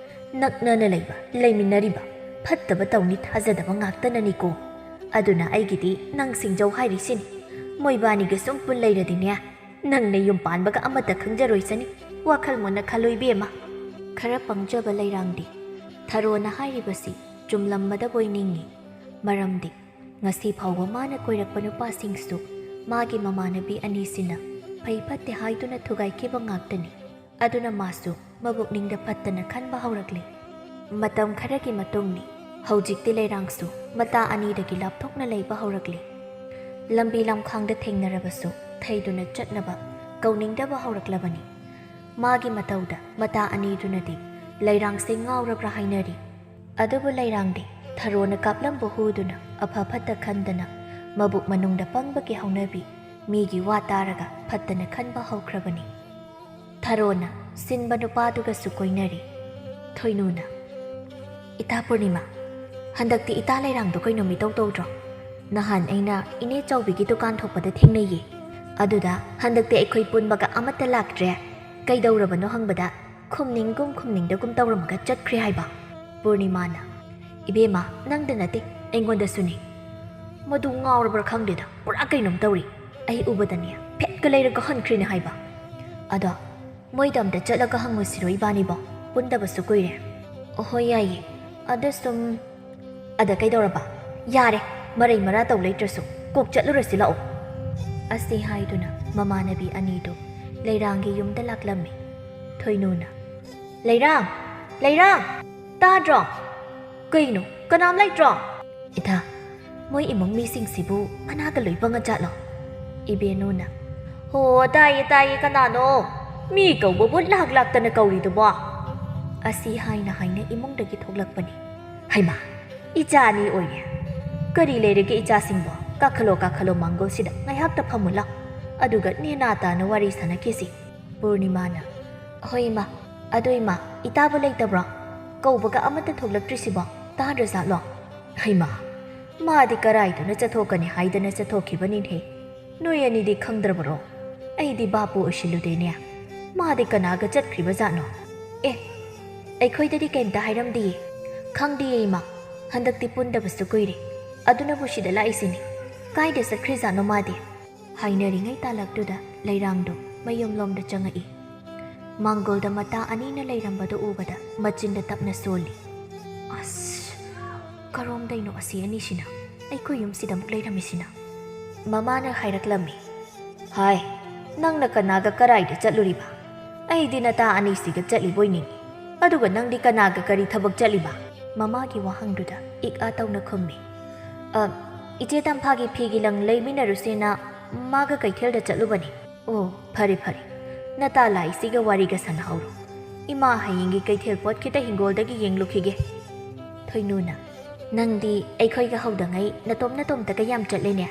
ꯅꯛꯅꯅ ꯂꯩꯕ ꯂꯩꯃꯤꯟꯅꯔꯤꯕ ꯐꯠꯇꯕ ꯇꯧꯅꯤ ꯊꯥꯖꯗꯕ ꯉꯥꯛꯇꯅꯅꯤꯀꯣ ꯑꯗꯨꯅ ꯑꯩꯒꯤꯗꯤ ꯅꯪ ꯁꯤꯡꯖꯧ ꯍꯥꯏꯔꯤꯁꯤꯅꯤ ꯃꯣꯏꯕꯥꯅꯤꯒ ꯁꯨꯝ ꯄꯨꯟ ꯂꯩꯔꯗꯤꯅꯦ ꯅꯪꯅ ꯌꯨꯝ ꯄꯥꯟꯕꯒ ꯑꯃꯠꯇ ꯈꯪꯖꯔꯣꯏꯁꯅꯤ ꯋꯥꯈꯜ ꯃꯨꯟꯅ ꯈꯜꯂꯣꯏꯕꯦꯝꯃ ꯈꯔ ꯄꯪꯖꯕ ꯂꯩꯔꯥꯡꯗꯤ ꯊꯔꯣꯅ ꯍꯥꯏꯔꯤꯕꯁꯤ ꯆꯨꯝꯂꯝꯃꯗꯕꯣꯏ ꯅꯤꯡꯉꯤ ꯃꯔꯝꯗꯤ ꯉꯁꯤ ꯐꯥꯎꯕ ꯃꯥꯅ ꯀꯣꯏꯔꯛꯄ ꯅꯨꯄꯥꯁꯤꯡꯁꯨ ꯃꯥꯒꯤ ꯃꯃꯥꯟꯅꯕꯤ ꯑꯅꯤꯁꯤꯅ ꯐꯩ ꯐꯠꯇꯦ ꯍꯥꯏꯗꯨꯅ ꯊꯨꯒꯥꯏꯈꯤꯕ ꯉꯥꯛꯇꯅꯤ ꯑꯗꯨꯅ ꯃꯥꯁꯨ ꯃꯕꯨꯛꯅꯤꯡꯗ ꯐꯠꯇꯅ ꯈꯟꯕ ꯍꯧꯔꯛꯂꯤ ꯃꯇꯝ ꯈꯔꯒꯤ ꯃꯇꯨꯡꯅꯤ ꯍꯧꯖꯤꯛꯇꯤ ꯂꯩꯔꯥꯡꯁꯨ ꯃꯇꯥ ꯑꯅꯤꯗꯒꯤ ꯂꯥꯞꯊꯣꯛꯅ ꯂꯩꯕ ꯍꯧꯔꯛꯂꯤ ꯂꯝꯕꯤ ꯂꯝꯈꯥꯡꯗ ꯊꯦꯡꯅꯔꯕꯁꯨ ꯊꯩꯗꯨꯅ ꯆꯠꯅꯕ ꯀꯧꯅꯤꯡꯗꯕ ꯍꯧꯔꯛꯂꯕꯅꯤ ꯃꯥꯒꯤ ꯃꯇꯧꯗ ꯃꯇꯥ ꯑꯅꯤꯗꯨꯅꯗꯤ ꯂꯩꯔꯥꯡꯁꯦ ꯉꯥꯎꯔꯕ꯭ꯔꯥ ꯍꯥꯏꯅꯔꯤ ꯑꯗꯨꯕꯨ ꯂꯩꯔꯥꯡꯗꯤ ꯊꯔꯣꯅ ꯀꯥꯞꯂꯝꯕ ꯍꯨꯗꯨꯅ ꯑꯐ ꯐꯠꯇ ꯈꯟꯗꯅ ꯃꯕꯨꯛ ꯃꯅꯨꯡꯗ ꯄꯪꯕꯒꯤ ꯍꯧꯅꯕꯤ ꯃꯤꯒꯤ ꯋꯥ ꯇꯥꯔꯒ ꯐꯠꯇꯅ ꯈꯟꯕ ꯍꯧꯈ꯭ꯔꯕꯅꯤ ꯊꯔꯣꯅ ꯁꯤꯟꯕ ꯅꯨꯄꯥꯗꯨꯒꯁꯨ ꯀꯣꯏꯅꯔꯤ ꯊꯣꯏꯅꯨꯅ ꯏꯇꯥ ꯄꯨꯔꯅꯤꯃꯥ ꯍꯟꯗꯛꯇꯤ ꯏꯇꯥ ꯂꯩꯔꯥꯡꯗꯣ ꯀꯩꯅꯣ ꯃꯤꯇꯧ ꯇꯧꯗ꯭ꯔꯣ ꯅꯍꯥꯟ ꯑꯩꯅ ꯏꯅꯦ ꯆꯧꯕꯤꯒꯤ ꯗꯨꯀꯥꯟ ꯊꯣꯛꯄꯗ ꯊꯦꯡꯅꯩꯌꯦ ꯑꯗꯨꯗ ꯍꯟꯗꯛꯇꯤ ꯑꯩꯈꯣꯏ ꯄꯨꯟꯕꯒ ꯑꯃꯠꯇ ꯂꯥꯛꯇ꯭ꯔꯦ ꯀꯩꯗꯧꯔꯕꯅꯣ ꯍꯪꯕꯗ ꯈꯨꯝꯅꯤꯡꯒꯨꯝ ꯈꯨꯝꯅꯤꯡꯗꯒꯨꯝ ꯇꯧꯔꯝꯃꯒ ꯆꯠꯈ꯭ꯔꯦ ꯍꯥꯏꯕ ꯄꯨꯔꯅꯤꯃꯥꯅ ꯏꯕꯦꯝꯃ ꯅꯪꯗ ꯅꯠꯇꯦ ꯑꯩꯉꯣꯟꯗꯁꯨꯅꯤ ꯃꯗꯨ ꯉꯥꯎꯔꯕ꯭ꯔꯥ ꯈꯪꯗꯦꯗ ꯄꯨꯔꯥ ꯀꯩꯅꯣꯝ ꯇꯧꯔꯤ ꯑꯩ ꯎꯕꯗꯅꯦ ꯐꯦꯠꯀ ꯂꯩꯔꯒ ꯍꯟꯈ꯭ꯔꯤꯅꯦ ꯍꯥꯏꯕ ꯑꯗꯣ ꯃꯣꯏꯗ ꯑꯝꯇ ꯆꯠꯂꯒ ꯍꯪꯉꯨꯁꯤꯔꯣ ꯏꯕꯥꯅꯤꯕꯣ ꯄꯨꯟꯗꯕꯁꯨ ꯀꯨꯏꯔꯦ ꯑꯍꯣꯏ ꯌꯥꯏꯌꯦ ꯑꯗ ꯁꯨꯝ ꯑꯗ ꯀꯩꯗꯧꯔꯕ ꯌꯥꯔꯦ ꯃꯔꯩ ꯃꯔꯥ ꯇꯧ ꯂꯩꯇ꯭ꯔꯁꯨ ꯀꯣꯛ ꯆꯠꯂꯨꯔꯁꯤ ꯂꯥꯛꯑꯣ ꯑꯁꯤ ꯍꯥꯏꯗꯨꯅ ꯃꯃꯥꯟꯅꯕꯤ ꯑꯅꯤꯗꯨ ꯂꯩꯔꯥꯡꯒꯤ ꯌꯨꯝꯗ ꯂꯥꯛꯂꯝꯃꯤ ꯊꯣꯏꯅꯨꯅ ꯂꯩꯔꯥꯡ ꯇꯥꯗ꯭ꯔꯣ ꯀꯩꯅꯣ ꯀꯅꯥꯝ ꯂꯩꯇ꯭ꯔꯣ ꯏꯊꯥ ꯃꯣꯏ ꯏꯃꯨꯡ ꯃꯤꯁꯤꯡꯁꯤꯕꯨ ꯃꯅꯥꯒ ꯂꯣꯏ ꯄꯪꯉꯖꯥꯠꯂꯣ ꯏꯕꯦꯅꯨꯅ ꯍꯣ ꯇꯥꯏꯌꯦ ꯀꯅꯥꯅꯣ ꯃꯤ ꯀꯧꯕꯕꯨ ꯂꯥꯛꯇꯅ ꯀꯧꯔꯤꯗꯨꯕꯣ ꯑꯁꯤ ꯍꯥꯏꯅ ꯏꯃꯨꯡꯗꯒꯤ ꯊꯣꯛꯂꯛꯄꯅꯤ ꯍꯩꯃꯥ ꯏꯆꯥꯅꯤ ꯑꯣꯏꯌꯦ ꯀꯔꯤ ꯂꯩꯔꯒꯦ ꯏꯆꯥꯁꯤꯡꯕꯣ ꯀꯥꯈꯠꯂꯣ ꯃꯥꯡꯒꯣꯜꯁꯤꯗ ꯉꯥꯏꯍꯥꯛꯇ ꯐꯝꯃꯨ ꯂꯥꯎ ꯑꯗꯨꯒ ꯅꯦꯅꯥ ꯇꯥꯅ ꯋꯥꯔꯤ ꯁꯥꯟꯅꯈꯤꯁꯤ ꯄꯨꯔꯅꯤꯃꯥꯅ ꯍꯣꯏ ꯏꯃꯥ ꯑꯗꯣ ꯏꯃꯥ ꯏꯇꯥꯕꯨ ꯂꯩꯇꯕ꯭ꯔꯣ ꯀꯧꯕꯒ ꯑꯃꯠꯇ ꯊꯣꯛꯂꯛꯇ꯭ꯔꯤꯁꯤꯕꯣ ꯇꯥꯗ꯭ꯔꯖꯥꯠꯂꯣ ꯍꯩꯃꯥ ꯃꯥꯗꯤ ꯀꯔꯥꯏꯗꯨꯅ ꯆꯠꯊꯣꯛꯀꯅꯤ ꯍꯥꯏꯗꯅ ꯆꯠꯊꯣꯛꯈꯤꯕꯅꯤꯅꯦ ꯅꯣꯏ ꯑꯅꯤꯗꯤ ꯈꯪꯗ꯭ꯔꯕꯔꯣ ꯑꯩꯗꯤ ꯕꯥꯄꯨ ꯑꯣꯏꯁꯤꯜꯂꯨꯗꯦꯅꯦ ꯃꯥꯗꯤ ꯀꯅꯥꯒ ꯆꯠꯈ꯭ꯔꯤꯕꯖꯥꯠꯅꯣ ꯑꯩꯈꯣꯏꯗꯗꯤ ꯀꯩꯝꯇ ꯍꯥꯏꯔꯝꯗꯤꯌꯦ ꯈꯪꯗꯤꯌꯦ ꯏꯃꯥ ꯍꯟꯗꯛꯇꯤ ꯄꯨꯟꯗꯕꯁꯨ ꯀꯨꯏꯔꯦ ꯑꯗꯨꯅꯕꯨ ꯁꯤꯗ ꯂꯥꯛꯏꯁꯤꯅꯤ ꯀꯥꯏꯗ ꯆꯠꯈ꯭ꯔꯤꯖꯥꯠꯅꯣ ꯃꯥꯗꯤ ꯍꯥꯏꯅꯔꯤꯉꯩ ꯇꯥꯂꯛꯇꯨꯗ ꯂꯩꯔꯥꯡꯗꯣ ꯃꯌꯨꯝꯂꯣꯝꯗ ꯆꯪꯉꯛꯏ ꯃꯥꯡꯒꯣꯜꯗ ꯃꯇꯥ ꯑꯅꯤꯅ ꯂꯩꯔꯝꯕꯗꯨ ꯎꯕꯗ ꯃꯆꯤꯟꯗ ꯇꯞꯅ ꯁꯣꯜꯂꯤ ꯑꯁ ꯀꯔꯣꯝꯗꯩꯅꯣ ꯑꯁꯤ ꯑꯅꯤꯁꯤꯅ ꯑꯩꯈꯣꯏ ꯌꯨꯝꯁꯤꯗ ꯑꯃꯨꯛ ꯂꯩꯔꯝꯃꯤꯁꯤꯅ ꯃꯃꯥꯅ ꯍꯥꯏꯔꯛꯂꯝꯃꯤ ꯍꯥꯏ ꯅꯪꯅ ꯀꯅꯥꯒ ꯀꯔꯥꯏꯗ ꯆꯠꯂꯨꯔꯤꯕ ꯑꯩꯗꯤ ꯅꯇꯥ ꯑꯅꯤꯁꯤꯒ ꯆꯠꯂꯤꯕꯣꯏ ꯅꯤꯡꯉꯤ ꯑꯗꯨꯒ ꯅꯪꯗꯤ ꯀꯅꯥꯒ ꯀꯔꯤ ꯊꯕꯛ ꯆꯠꯂꯤꯕ ꯃꯃꯥꯒꯤ ꯋꯥꯍꯪꯗꯨꯗ ꯏꯛꯑ ꯇꯧꯅ ꯈꯨꯝꯃꯤ ꯏꯆꯦ ꯇꯝꯐꯥꯒꯤ ꯐꯤꯒꯤ ꯂꯪ ꯂꯩꯃꯤꯟꯅꯔꯨꯁꯦꯅ ꯃꯥꯒ ꯀꯩꯊꯦꯜꯗ ꯆꯠꯂꯨꯕꯅꯤ ꯑꯣ ꯐꯔꯦ ꯅꯇꯥ ꯂꯥꯛꯏꯁꯤꯒ ꯋꯥꯔꯤꯒ ꯁꯥꯟꯅꯍꯧꯔꯣ ꯏꯃꯥ ꯍꯌꯦꯡꯒꯤ ꯀꯩꯊꯦꯜ ꯄꯣꯠ ꯈꯤꯇ ꯍꯤꯡꯒꯣꯜꯗꯒꯤ ꯌꯦꯡꯂꯨꯈꯤꯒꯦ ꯊꯣꯏꯅꯨꯅ ꯅꯪꯗꯤ ꯑꯩꯈꯣꯏꯒ ꯍꯧꯗꯉꯩ ꯅꯇꯣꯝꯇꯒ ꯌꯥꯝ ꯆꯠꯂꯦꯅꯦ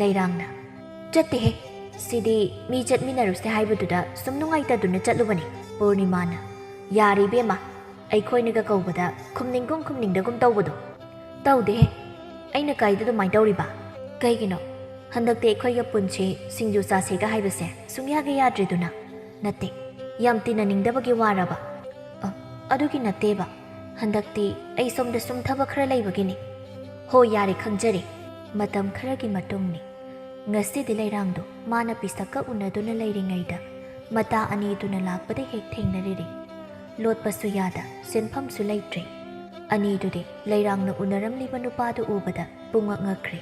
ꯂꯩꯔꯥꯡꯅ ꯆꯠꯇꯦꯍꯦ ꯁꯤꯗꯤ ꯃꯤ ꯆꯠꯃꯤꯟꯅꯔꯨꯁꯦ ꯍꯥꯏꯕꯗꯨꯗ ꯁꯨꯝ ꯅꯨꯡꯉꯥꯏꯇꯗꯨꯅ ꯆꯠꯂꯨꯕꯅꯤ ꯄꯨꯔꯅꯤꯃꯥꯅ ꯌꯥꯔꯦ ꯏꯕꯦꯝꯃ ꯑꯩꯈꯣꯏꯅꯒ ꯀꯧꯕꯗ ꯈꯨꯝꯅꯤꯡꯒꯨꯝ ꯈꯨꯝꯅꯤꯡꯗꯒꯨꯝ ꯇꯧꯕꯗꯣ ꯇꯧꯗꯦꯍꯦ ꯑꯩꯅ ꯀꯥꯏꯗ ꯑꯗꯨꯃꯥꯏꯅ ꯇꯧꯔꯤꯕ ꯀꯩꯒꯤꯅꯣ ꯍꯟꯗꯛꯇꯤ ꯑꯩꯈꯣꯏꯒ ꯄꯨꯟꯁꯤ ꯁꯤꯡꯖꯨ ꯆꯥꯁꯦꯒ ꯍꯥꯏꯕꯁꯦ ꯁꯨꯡꯌꯥꯒ ꯌꯥꯗ꯭ꯔꯦꯗꯨꯅ ꯅꯠꯇꯦ ꯌꯥꯝ ꯇꯤꯟꯅꯅꯤꯡꯗꯕꯒꯤ ꯋꯥꯔꯕ ꯑꯗꯨꯒꯤ ꯅꯠꯇꯦꯕ ꯍꯟꯗꯛꯇꯤ ꯑꯩ ꯁꯣꯝꯗ ꯁꯨꯝ ꯊꯕꯛ ꯈꯔ ꯂꯩꯕꯒꯤꯅꯤ ꯍꯣꯏ ꯌꯥꯔꯦ ꯈꯪꯖꯔꯦ ꯃꯇꯝ ꯈꯔꯒꯤ ꯃꯇꯨꯡꯅꯤ ꯉꯁꯤꯗꯤ ꯂꯩꯔꯥꯡꯗꯣ ꯃꯥꯅ ꯄꯤꯁꯛꯀ ꯎꯅꯗꯨꯅ ꯂꯩꯔꯤꯉꯩꯗ ꯃꯇꯥ ꯑꯅꯤꯗꯨꯅ ꯂꯥꯛꯄꯗ ꯍꯦꯛ ꯊꯦꯡꯅꯔꯤꯔꯤ ꯂꯣꯠꯄꯁꯨ ꯌꯥꯗ ꯁꯦꯟꯐꯝꯁꯨ ꯂꯩꯇ꯭ꯔꯦ ꯑꯅꯤꯗꯨꯗꯤ ꯂꯩꯔꯥꯡꯅ ꯎꯅꯔꯝꯂꯤꯕ ꯅꯨꯄꯥꯗꯨ ꯎꯕꯗ ꯄꯨꯡꯉꯛ ꯉꯛꯈ꯭ꯔꯦ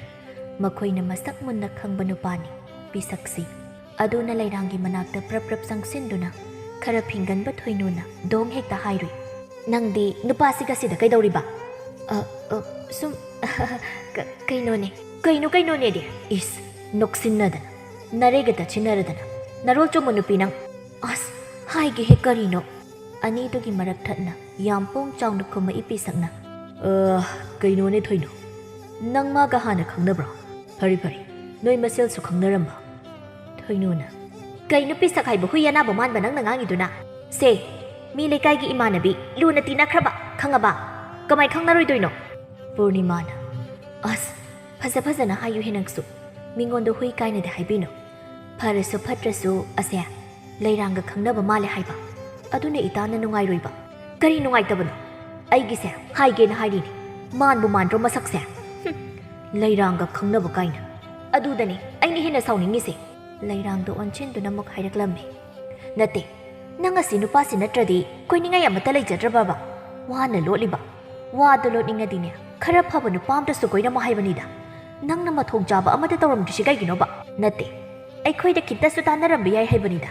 ꯃꯈꯣꯏꯅ ꯃꯁꯛ ꯃꯨꯟꯅ ꯈꯪꯕ ꯅꯨꯄꯥꯅꯤ ꯄꯤꯁꯛꯁꯤ ꯑꯗꯨꯅ ꯂꯩꯔꯥꯡꯒꯤ ꯃꯅꯥꯛꯇ ꯄ꯭ꯔꯞ ꯄ꯭ꯔꯞ ꯆꯪꯁꯤꯟꯗꯨꯅ ꯈꯔ ꯐꯤꯡꯒꯟꯕ ꯊꯣꯏꯅꯨꯅ ꯗꯣꯡ ꯍꯦꯛꯇ ꯍꯥꯏꯔꯨꯏ ꯅꯪꯗꯤ ꯅꯨꯄꯥꯁꯤꯒ ꯁꯤꯗ ꯀꯩꯗꯧꯔꯤꯕ ꯁꯨꯝ ꯀꯩꯅꯣꯅꯦꯗꯤ ꯏꯁ ꯅꯣꯛꯁꯤꯟꯅꯗꯅ ꯅꯔꯩꯒ ꯇꯠꯁꯤꯟꯅꯔꯗꯅ ꯅꯔꯣꯜ ꯆꯨꯝꯕ ꯅꯨꯄꯤ ꯅꯪ ꯑꯁ ꯍꯥꯏꯒꯦ ꯍꯦꯛ ꯀꯔꯤꯅꯣ ꯑꯅꯤꯗꯨꯒꯤ ꯃꯔꯛ ꯊꯠꯅ ꯌꯥꯝ ꯄꯣꯡ ꯆꯥꯎꯅ ꯈꯨꯝꯃꯛꯏ ꯄꯤꯁꯛꯅ ꯀꯩꯅꯣꯅꯦ ꯊꯣꯏꯅꯣ ꯅꯪ ꯃꯥꯒ ꯍꯥꯟꯅ ꯈꯪꯅꯕ꯭ꯔꯣ ꯐꯔꯤ ꯅꯣꯏ ꯃꯁꯦꯜꯁꯨ ꯈꯪꯅꯔꯝꯕ ꯊꯣꯏꯅꯨꯅ ꯀꯩꯅꯣ ꯄꯤꯁꯛ ꯍꯥꯏꯕ ꯍꯨꯏ ꯑꯅꯥꯕ ꯃꯥꯟꯕ ꯅꯪꯅ ꯉꯥꯡꯉꯤꯗꯨꯅ ꯁꯦ ꯃꯤ ꯂꯩꯀꯥꯏꯒꯤ ꯏꯃꯥꯟꯅꯕꯤ ꯂꯨꯅ ꯇꯤꯟꯅꯈ꯭ꯔꯕ ꯈꯪꯉꯕ ꯀꯃꯥꯏ ꯈꯪꯅꯔꯣꯏꯗꯣꯏꯅꯣ ꯄꯨꯔꯅꯤꯃꯥꯅ ꯑꯁ ꯐꯖꯅ ꯍꯥꯏꯌꯨꯍꯦ ꯅꯪꯁꯨ ꯃꯤꯉꯣꯟꯗ ꯍꯨꯏ ꯀꯥꯏꯅꯗꯤ ꯍꯥꯏꯕꯤꯅꯣ ꯐꯔꯁꯨ ꯐꯠꯇ꯭ꯔꯁꯨ ꯑꯁꯦ ꯂꯩꯔꯥꯡꯒ ꯈꯪꯅꯕ ꯃꯥꯜꯂꯦ ꯍꯥꯏꯕ ꯑꯗꯨꯅ ꯏꯇꯥꯅ ꯅꯨꯡꯉꯥꯏꯔꯣꯏꯕ ꯀꯔꯤ ꯅꯨꯡꯉꯥꯏꯇꯕꯅꯣ ꯑꯩꯒꯤꯁꯦ ꯍꯥꯏꯒꯦꯅ ꯍꯥꯏꯔꯤꯅꯤ ꯃꯥꯟꯕꯨ ꯃꯥꯟꯗ꯭ꯔꯣ ꯃꯁꯛꯁꯦ ꯂꯩꯔꯥꯡꯒ ꯈꯪꯅꯕ ꯀꯥꯏꯅ ꯑꯗꯨꯗꯅꯤ ꯑꯩꯅ ꯍꯦꯟꯅ ꯁꯥꯎꯅꯤꯡꯉꯤꯁꯦ ꯂꯩꯔꯥꯡꯗꯣ ꯑꯣꯟꯁꯤꯟꯗꯨꯅ ꯑꯃꯨꯛ ꯍꯥꯏꯔꯛꯂꯝꯃꯤ ꯅꯠꯇꯦ ꯅꯪ ꯑꯁꯤ ꯅꯨꯄꯥꯁꯤ ꯅꯠꯇ꯭ꯔꯗꯤ ꯀꯣꯏꯅꯤꯡꯉꯥꯏ ꯑꯃꯠꯇ ꯂꯩꯖꯗ꯭ꯔꯕꯕ ꯋꯥꯅ ꯂꯣꯠꯂꯤꯕ ꯋꯥꯗꯣ ꯂꯣꯠꯅꯤꯡꯉꯗꯤꯅꯦ ꯈꯔ ꯐꯕ ꯅꯨꯄꯥ ꯑꯝꯇꯁꯨ ꯀꯣꯏꯔꯝꯃꯣ ꯍꯥꯏꯕꯅꯤꯗ ꯅꯪꯅ ꯃꯊꯣꯡ ꯆꯥꯕ ꯑꯃꯠꯇ ꯇꯧꯔꯝꯗ꯭ꯔꯤꯁꯤ ꯀꯩꯒꯤꯅꯣꯕ ꯅꯠꯇꯦ ꯑꯩꯈꯣꯏꯗ ꯈꯤꯇꯁꯨ ꯇꯥꯟꯅꯔꯝꯕ ꯌꯥꯏ ꯍꯥꯏꯕꯅꯤꯗ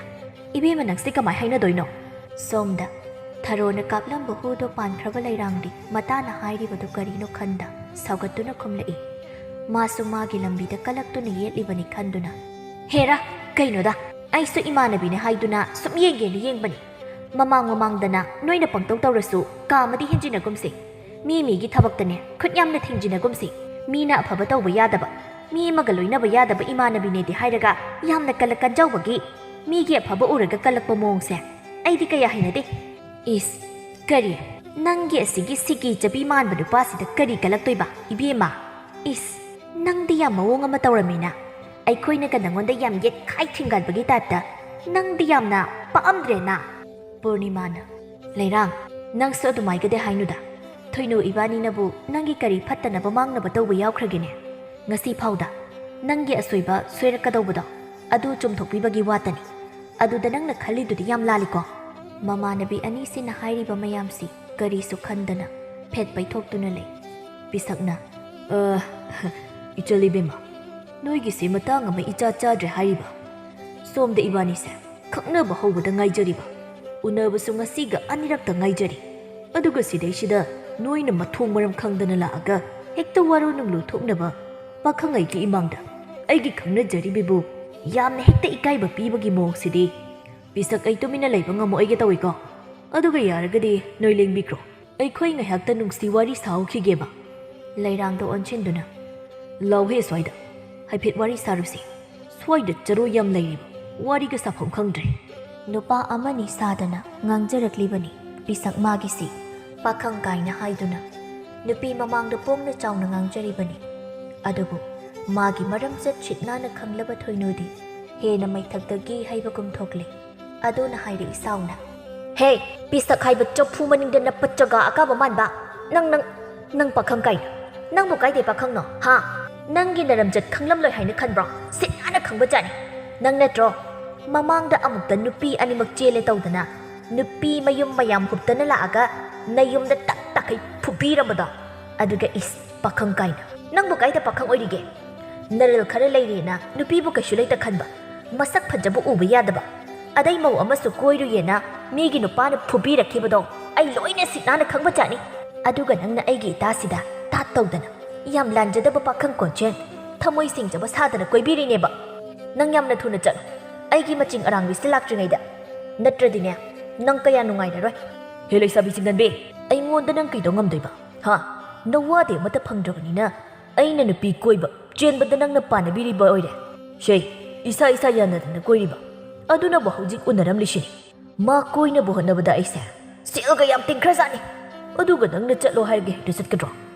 ꯏꯕꯦꯝꯃ ꯅꯪꯁꯦ ꯀꯃꯥꯏ ꯍꯥꯏꯅꯗꯣꯏꯅꯣ ꯁꯣꯝꯗ ꯊꯔꯣꯅ ꯀꯥꯞꯂꯝꯕ ꯍꯨꯗꯣ ꯄꯥꯟꯈ꯭ꯔꯕ ꯂꯩꯔꯥꯡꯗꯤ ꯃꯇꯥꯅ ꯍꯥꯏꯔꯤꯕꯗꯨ ꯀꯔꯤꯅꯣ ꯈꯟꯗ ꯁꯥꯎꯒꯠꯇꯨꯅ ꯈꯨꯝꯂꯛꯏ ꯃꯥꯁꯨ ꯃꯥꯒꯤ ꯂꯝꯕꯤꯗ ꯀꯂꯛꯇꯨꯅ ꯌꯦꯠꯂꯤꯕꯅꯤ ꯈꯟꯗꯨꯅ ꯍꯦꯔꯥ ꯀꯩꯅꯣꯗ ꯑꯩꯁꯨ ꯏꯃꯥꯟꯅꯕꯤꯅꯦ ꯍꯥꯏꯗꯨꯅ ꯁꯨꯝ ꯌꯦꯡꯒꯦꯅ ꯌꯦꯡꯕꯅꯤ ꯃꯃꯥꯡꯗꯅ ꯅꯣꯏꯅ ꯄꯪꯇꯧ ꯇꯧꯔꯁꯨ ꯀꯥꯃꯗꯤ ꯍꯦꯟꯖꯤꯟꯅꯒꯨꯝꯁꯤ ꯃꯤꯒꯤ ꯊꯕꯛꯇꯅꯦ ꯈꯨꯠ ꯌꯥꯝꯅ ꯊꯤꯡꯖꯤꯟꯅꯒꯨꯝꯁꯤ ꯃꯤꯅ ꯑꯐꯕ ꯇꯧꯕ ꯌꯥꯗꯕ ꯃꯤ ꯑꯃꯒ ꯂꯣꯏꯅꯕ ꯌꯥꯗꯕ ꯏꯃꯥꯟꯅꯕꯤꯅꯦꯗꯤ ꯍꯥꯏꯔꯒ ꯌꯥꯝꯅ ꯀꯟꯖꯧꯕꯒꯤ ꯃꯤꯒꯤ ꯑꯐꯕ ꯎꯔꯒ ꯀꯜꯂꯛꯄ ꯃꯑꯣꯡꯁꯦ ꯑꯩꯗꯤ ꯀꯌꯥ ꯍꯩꯅꯗꯦ ꯏꯁ ꯀꯔꯤ ꯅꯪꯒꯤ ꯑꯁꯤꯒꯤ ꯁꯤꯀꯤ ꯃꯥꯟꯕ ꯅꯨꯄꯥꯁꯤꯗ ꯀꯔꯤ ꯀꯜꯂꯛꯇꯣꯏꯕ ꯏꯕꯦꯝꯃ ꯏꯁ ꯅꯪꯗꯤ ꯌꯥꯝ ꯃꯑꯣꯡ ꯑꯃ ꯇꯧꯔꯝꯃꯤꯅ ꯑꯩꯈꯣꯏꯅꯒ ꯅꯪꯉꯣꯟꯗ ꯌꯥꯝ ꯌꯦꯠꯈꯥꯏ ꯊꯤꯡꯒꯠꯄꯒꯤ ꯇꯥꯏꯞꯇ ꯅꯪꯗꯤ ꯌꯥꯝꯅ ꯄꯥꯝꯗ꯭ꯔꯦꯅ ꯄꯨꯔꯅꯤꯃꯥꯅ ꯂꯩꯔꯥꯡ ꯅꯪꯁꯨ ꯑꯗꯨꯃꯥꯏꯒꯗꯤ ꯍꯥꯏꯅꯨꯗ ꯊꯣꯏꯅꯨ ꯏꯕꯥꯅꯤꯅꯕꯨ ꯅꯪꯒꯤ ꯀꯔꯤ ꯐꯠꯇꯅꯕ ꯃꯥꯡꯅꯕ ꯇꯧꯕ ꯌꯥꯎꯈ꯭ꯔꯒꯦꯅꯦ ꯉꯁꯤ ꯐꯥꯎꯗ ꯅꯪꯒꯤ ꯑꯁꯣꯏꯕ ꯁꯣꯏꯔꯛꯀꯗꯧꯕꯗꯣ ꯑꯗꯨ ꯆꯨꯝꯊꯣꯛꯄꯤꯕꯒꯤ ꯋꯥꯇꯅꯤ ꯑꯗꯨꯗ ꯅꯪꯅ ꯈꯜꯂꯤꯗꯨꯗꯤ ꯌꯥꯝ ꯂꯥꯜꯂꯤꯀꯣ ꯃꯃꯥꯟꯅꯕꯤ ꯑꯅꯤꯁꯤꯅ ꯍꯥꯏꯔꯤꯕ ꯃꯌꯥꯝꯁꯤ ꯀꯔꯤꯁꯨ ꯈꯟꯗꯅ ꯐꯦꯠ ꯄꯩꯊꯣꯛꯇꯨꯅ ꯂꯩ ꯄꯤꯁꯛꯅ ꯏꯆꯜ-ꯏꯕꯦꯝꯃ ꯅꯣꯏꯒꯤꯁꯤ ꯃꯇꯥꯡ ꯑꯃ ꯏꯆꯥ ꯆꯥꯗ꯭ꯔꯦ ꯍꯥꯏꯔꯤꯕ ꯁꯣꯝꯗ ꯏꯕꯥꯅꯤꯁꯦ ꯈꯪꯅꯕ ꯍꯧꯕꯗ ꯉꯥꯏꯖꯔꯤꯕ ꯎꯅꯕꯁꯨ ꯉꯁꯤꯒ ꯑꯅꯤꯔꯛꯇ ꯉꯥꯏꯖꯔꯤ ꯑꯗꯨꯒ ꯁꯤꯗꯩꯁꯤꯗ ꯅꯣꯏꯅ ꯃꯊꯣꯡ ꯃꯔꯝ ꯈꯪꯗꯅ ꯂꯥꯛꯑꯒ ꯍꯦꯛꯇ ꯋꯥꯔꯣ ꯅꯨꯡꯂꯨ ꯊꯣꯛꯅꯕ ꯄꯥꯈꯪ ꯑꯩꯒꯤ ꯏꯃꯥꯡꯗ ꯑꯩꯒꯤ ꯈꯪꯅꯖꯔꯤꯕꯕꯨ ꯌꯥꯝꯅ ꯍꯦꯛꯇ ꯏꯀꯥꯏꯕ ꯄꯤꯕꯒꯤ ꯃꯑꯣꯡꯁꯤꯗꯤ ꯄꯤꯁꯛ ꯑꯩ ꯇꯨꯃꯤꯟꯅ ꯂꯩꯕ ꯉꯝꯃꯣꯏꯒꯦ ꯇꯧꯏꯀꯣ ꯑꯗꯨꯒ ꯌꯥꯔꯒꯗꯤ ꯅꯣꯏ ꯂꯦꯡꯕꯤꯈ꯭ꯔꯣ ꯑꯩꯈꯣꯏ ꯉꯥꯏꯍꯥꯛꯇ ꯅꯨꯡꯁꯤ ꯋꯥꯔꯤ ꯁꯥꯍꯧꯈꯤꯒꯦꯕ ꯂꯩꯔꯥꯡꯗ ꯑꯣꯟꯁꯤꯟꯗꯨꯅ ꯂꯥꯎꯍꯦ ꯁ꯭ꯋꯥꯏꯗ ꯍꯥꯏꯐꯦꯠ ꯋꯥꯔꯤ ꯁꯥꯔꯨꯁꯤ ꯁ꯭ꯋꯥꯏꯗ ꯆꯔꯣꯏ ꯌꯥꯝ ꯂꯩꯔꯤꯕ ꯋꯥꯔꯤꯒ ꯁꯥꯐꯝ ꯈꯪꯗ꯭ꯔꯦ ꯅꯨꯄꯥ ꯑꯃꯅꯤ ꯁꯥꯗꯅ ꯉꯥꯡꯖꯔꯛꯂꯤꯕꯅꯤ ꯄꯤꯁꯛ ꯃꯥꯒꯤꯁꯤ ꯄꯥꯈꯪ ꯀꯥꯏꯅ ꯍꯥꯏꯗꯨꯅ ꯅꯨꯄꯤ ꯃꯃꯥꯡꯗ ꯄꯣꯡꯅ ꯆꯥꯎꯅ ꯉꯥꯡꯖꯔꯤꯕꯅꯤ ꯑꯗꯨꯕꯨ ꯃꯥꯒꯤ ꯃꯔꯝꯆꯠ ꯁꯤꯠ ꯅꯥꯟꯅ ꯈꯪꯂꯕ ꯊꯣꯏꯅꯨꯗꯤ ꯍꯦꯟꯅ ꯃꯩꯊꯛꯇꯒꯤ ꯍꯩꯕꯒꯨꯝ ꯊꯣꯛꯂꯤ ꯑꯗꯨꯅ ꯍꯥꯏꯔꯛꯏ ꯁꯥꯎꯅ ꯍꯦ ꯄꯤꯁꯛ ꯍꯥꯏꯕ ꯆꯐꯨ ꯃꯅꯤꯡꯗ ꯅꯞꯄ ꯆꯒꯥ ꯑꯀꯥꯕ ꯃꯥꯟꯕ ꯅꯪ ꯄꯥꯈꯪ ꯀꯥꯏꯅ ꯅꯪꯕꯨ ꯀꯥꯏꯗꯩ ꯄꯥꯈꯪꯅꯣ ꯍꯥ ꯅꯪꯒꯤ ꯅꯔꯝꯆꯠ ꯈꯪꯂꯝꯂꯣꯏ ꯍꯥꯏꯅ ꯈꯟꯕ꯭ꯔꯣ ꯁꯤꯠ ꯅꯥꯟꯅ ꯈꯪꯕꯖꯥꯠꯅꯤ ꯅꯪ ꯅꯠꯇ꯭ꯔꯣ ꯃꯃꯥꯡꯗ ꯑꯃꯨꯛꯇ ꯅꯨꯄꯤ ꯑꯅꯤꯃꯛ ꯆꯦꯜꯂꯦ ꯇꯧꯗꯅ ꯅꯨꯄꯤ ꯃꯌꯨꯝ ꯃꯌꯥꯝ ꯍꯨꯞꯇꯅ ꯂꯥꯛꯑꯒ ꯅꯌꯨꯝꯗ ꯇꯛꯈꯩ ꯐꯨꯕꯤꯔꯝꯕꯗꯣ ꯑꯗꯨꯒ ꯏꯁ ꯄꯥꯈꯪ ꯀꯥꯏꯅ ꯅꯪꯕꯨ ꯀꯥꯏꯗ ꯄꯥꯈꯪ ꯑꯣꯏꯔꯤꯒꯦ ꯅꯔꯜ ꯈꯔ ꯂꯩꯔꯦꯅ ꯅꯨꯄꯤꯕꯨ ꯀꯩꯁꯨ ꯂꯩꯇ ꯈꯟꯕ ꯃꯁꯛ ꯐꯖꯕ ꯎꯕ ꯌꯥꯗꯕ ꯑꯗꯩ ꯃꯧ ꯑꯃꯁꯨ ꯀꯣꯏꯔꯨꯌꯦꯅ ꯃꯤꯒꯤ ꯅꯨꯄꯥꯅ ꯐꯨꯕꯤꯔꯛꯈꯤꯕꯗꯣ ꯑꯩ ꯂꯣꯏꯅ ꯁꯤꯠ ꯅꯥꯟꯅ ꯈꯪꯕꯖꯥꯠꯅꯤ ꯑꯗꯨꯒ ꯅꯪꯅ ꯑꯩꯒꯤ ꯏꯇꯥꯁꯤꯗ ꯇꯥꯠ ꯇꯧꯗꯅ ꯌꯥꯝ ꯂꯥꯟꯖꯗꯕ ꯄꯥꯈꯪ ꯀꯣꯟꯆꯦꯟ ꯊꯃꯣꯏ ꯁꯦꯡꯖꯕ ꯁꯥꯗꯅ ꯀꯣꯏꯕꯤꯔꯤꯅꯦꯕ ꯅꯪ ꯌꯥꯝꯅ ꯊꯨꯅ ꯆꯠꯂꯨ ꯑꯩꯒꯤ ꯃꯆꯤꯡ ꯑꯔꯥꯡꯕꯤꯁꯤ ꯂꯥꯛꯇ꯭ꯔꯤꯉꯩꯗ ꯅꯠꯇ꯭ꯔꯗꯤꯅꯦ ꯅꯪ ꯀꯌꯥ ꯅꯨꯡꯉꯥꯏꯔꯔꯣꯏ ꯍꯦ ꯂꯩꯁꯥꯕꯤ ꯆꯤꯡꯒꯟꯕꯤ ꯑꯩꯉꯣꯟꯗ ꯅꯪ ꯀꯩꯗꯧ ꯉꯝꯗꯣꯏꯕ ꯍꯥ ꯅꯋꯥꯗꯤ ꯑꯃꯠꯇ ꯐꯪꯗ꯭ꯔꯕꯅꯤꯅ ꯑꯩꯅ ꯅꯨꯄꯤ ꯀꯣꯏꯕ ꯆꯦꯟꯕꯗ ꯅꯪꯅ ꯄꯥꯟꯅꯕꯤꯔꯤꯕ ꯑꯣꯏꯔꯦ ꯁꯦ ꯏꯁꯥ ꯌꯥꯅꯗꯅ ꯀꯣꯏꯔꯤꯕ ꯑꯗꯨꯅꯕꯨ ꯍꯧꯖꯤꯛ ꯎꯅꯔꯝꯂꯤꯁꯤꯅꯤ ꯃꯥ ꯀꯣꯏꯅꯕ ꯍꯣꯠꯅꯕꯗ ꯑꯩꯁꯦ ꯁꯦꯜꯒ ꯌꯥꯝ ꯇꯤꯡꯈ꯭ꯔꯖꯥꯠꯅꯤ ꯑꯗꯨꯒ ꯅꯪꯅ ꯆꯠꯂꯣ ꯍꯥꯏꯔꯒ ꯍꯦꯛꯇ ꯆꯠꯀꯗ꯭ꯔꯣ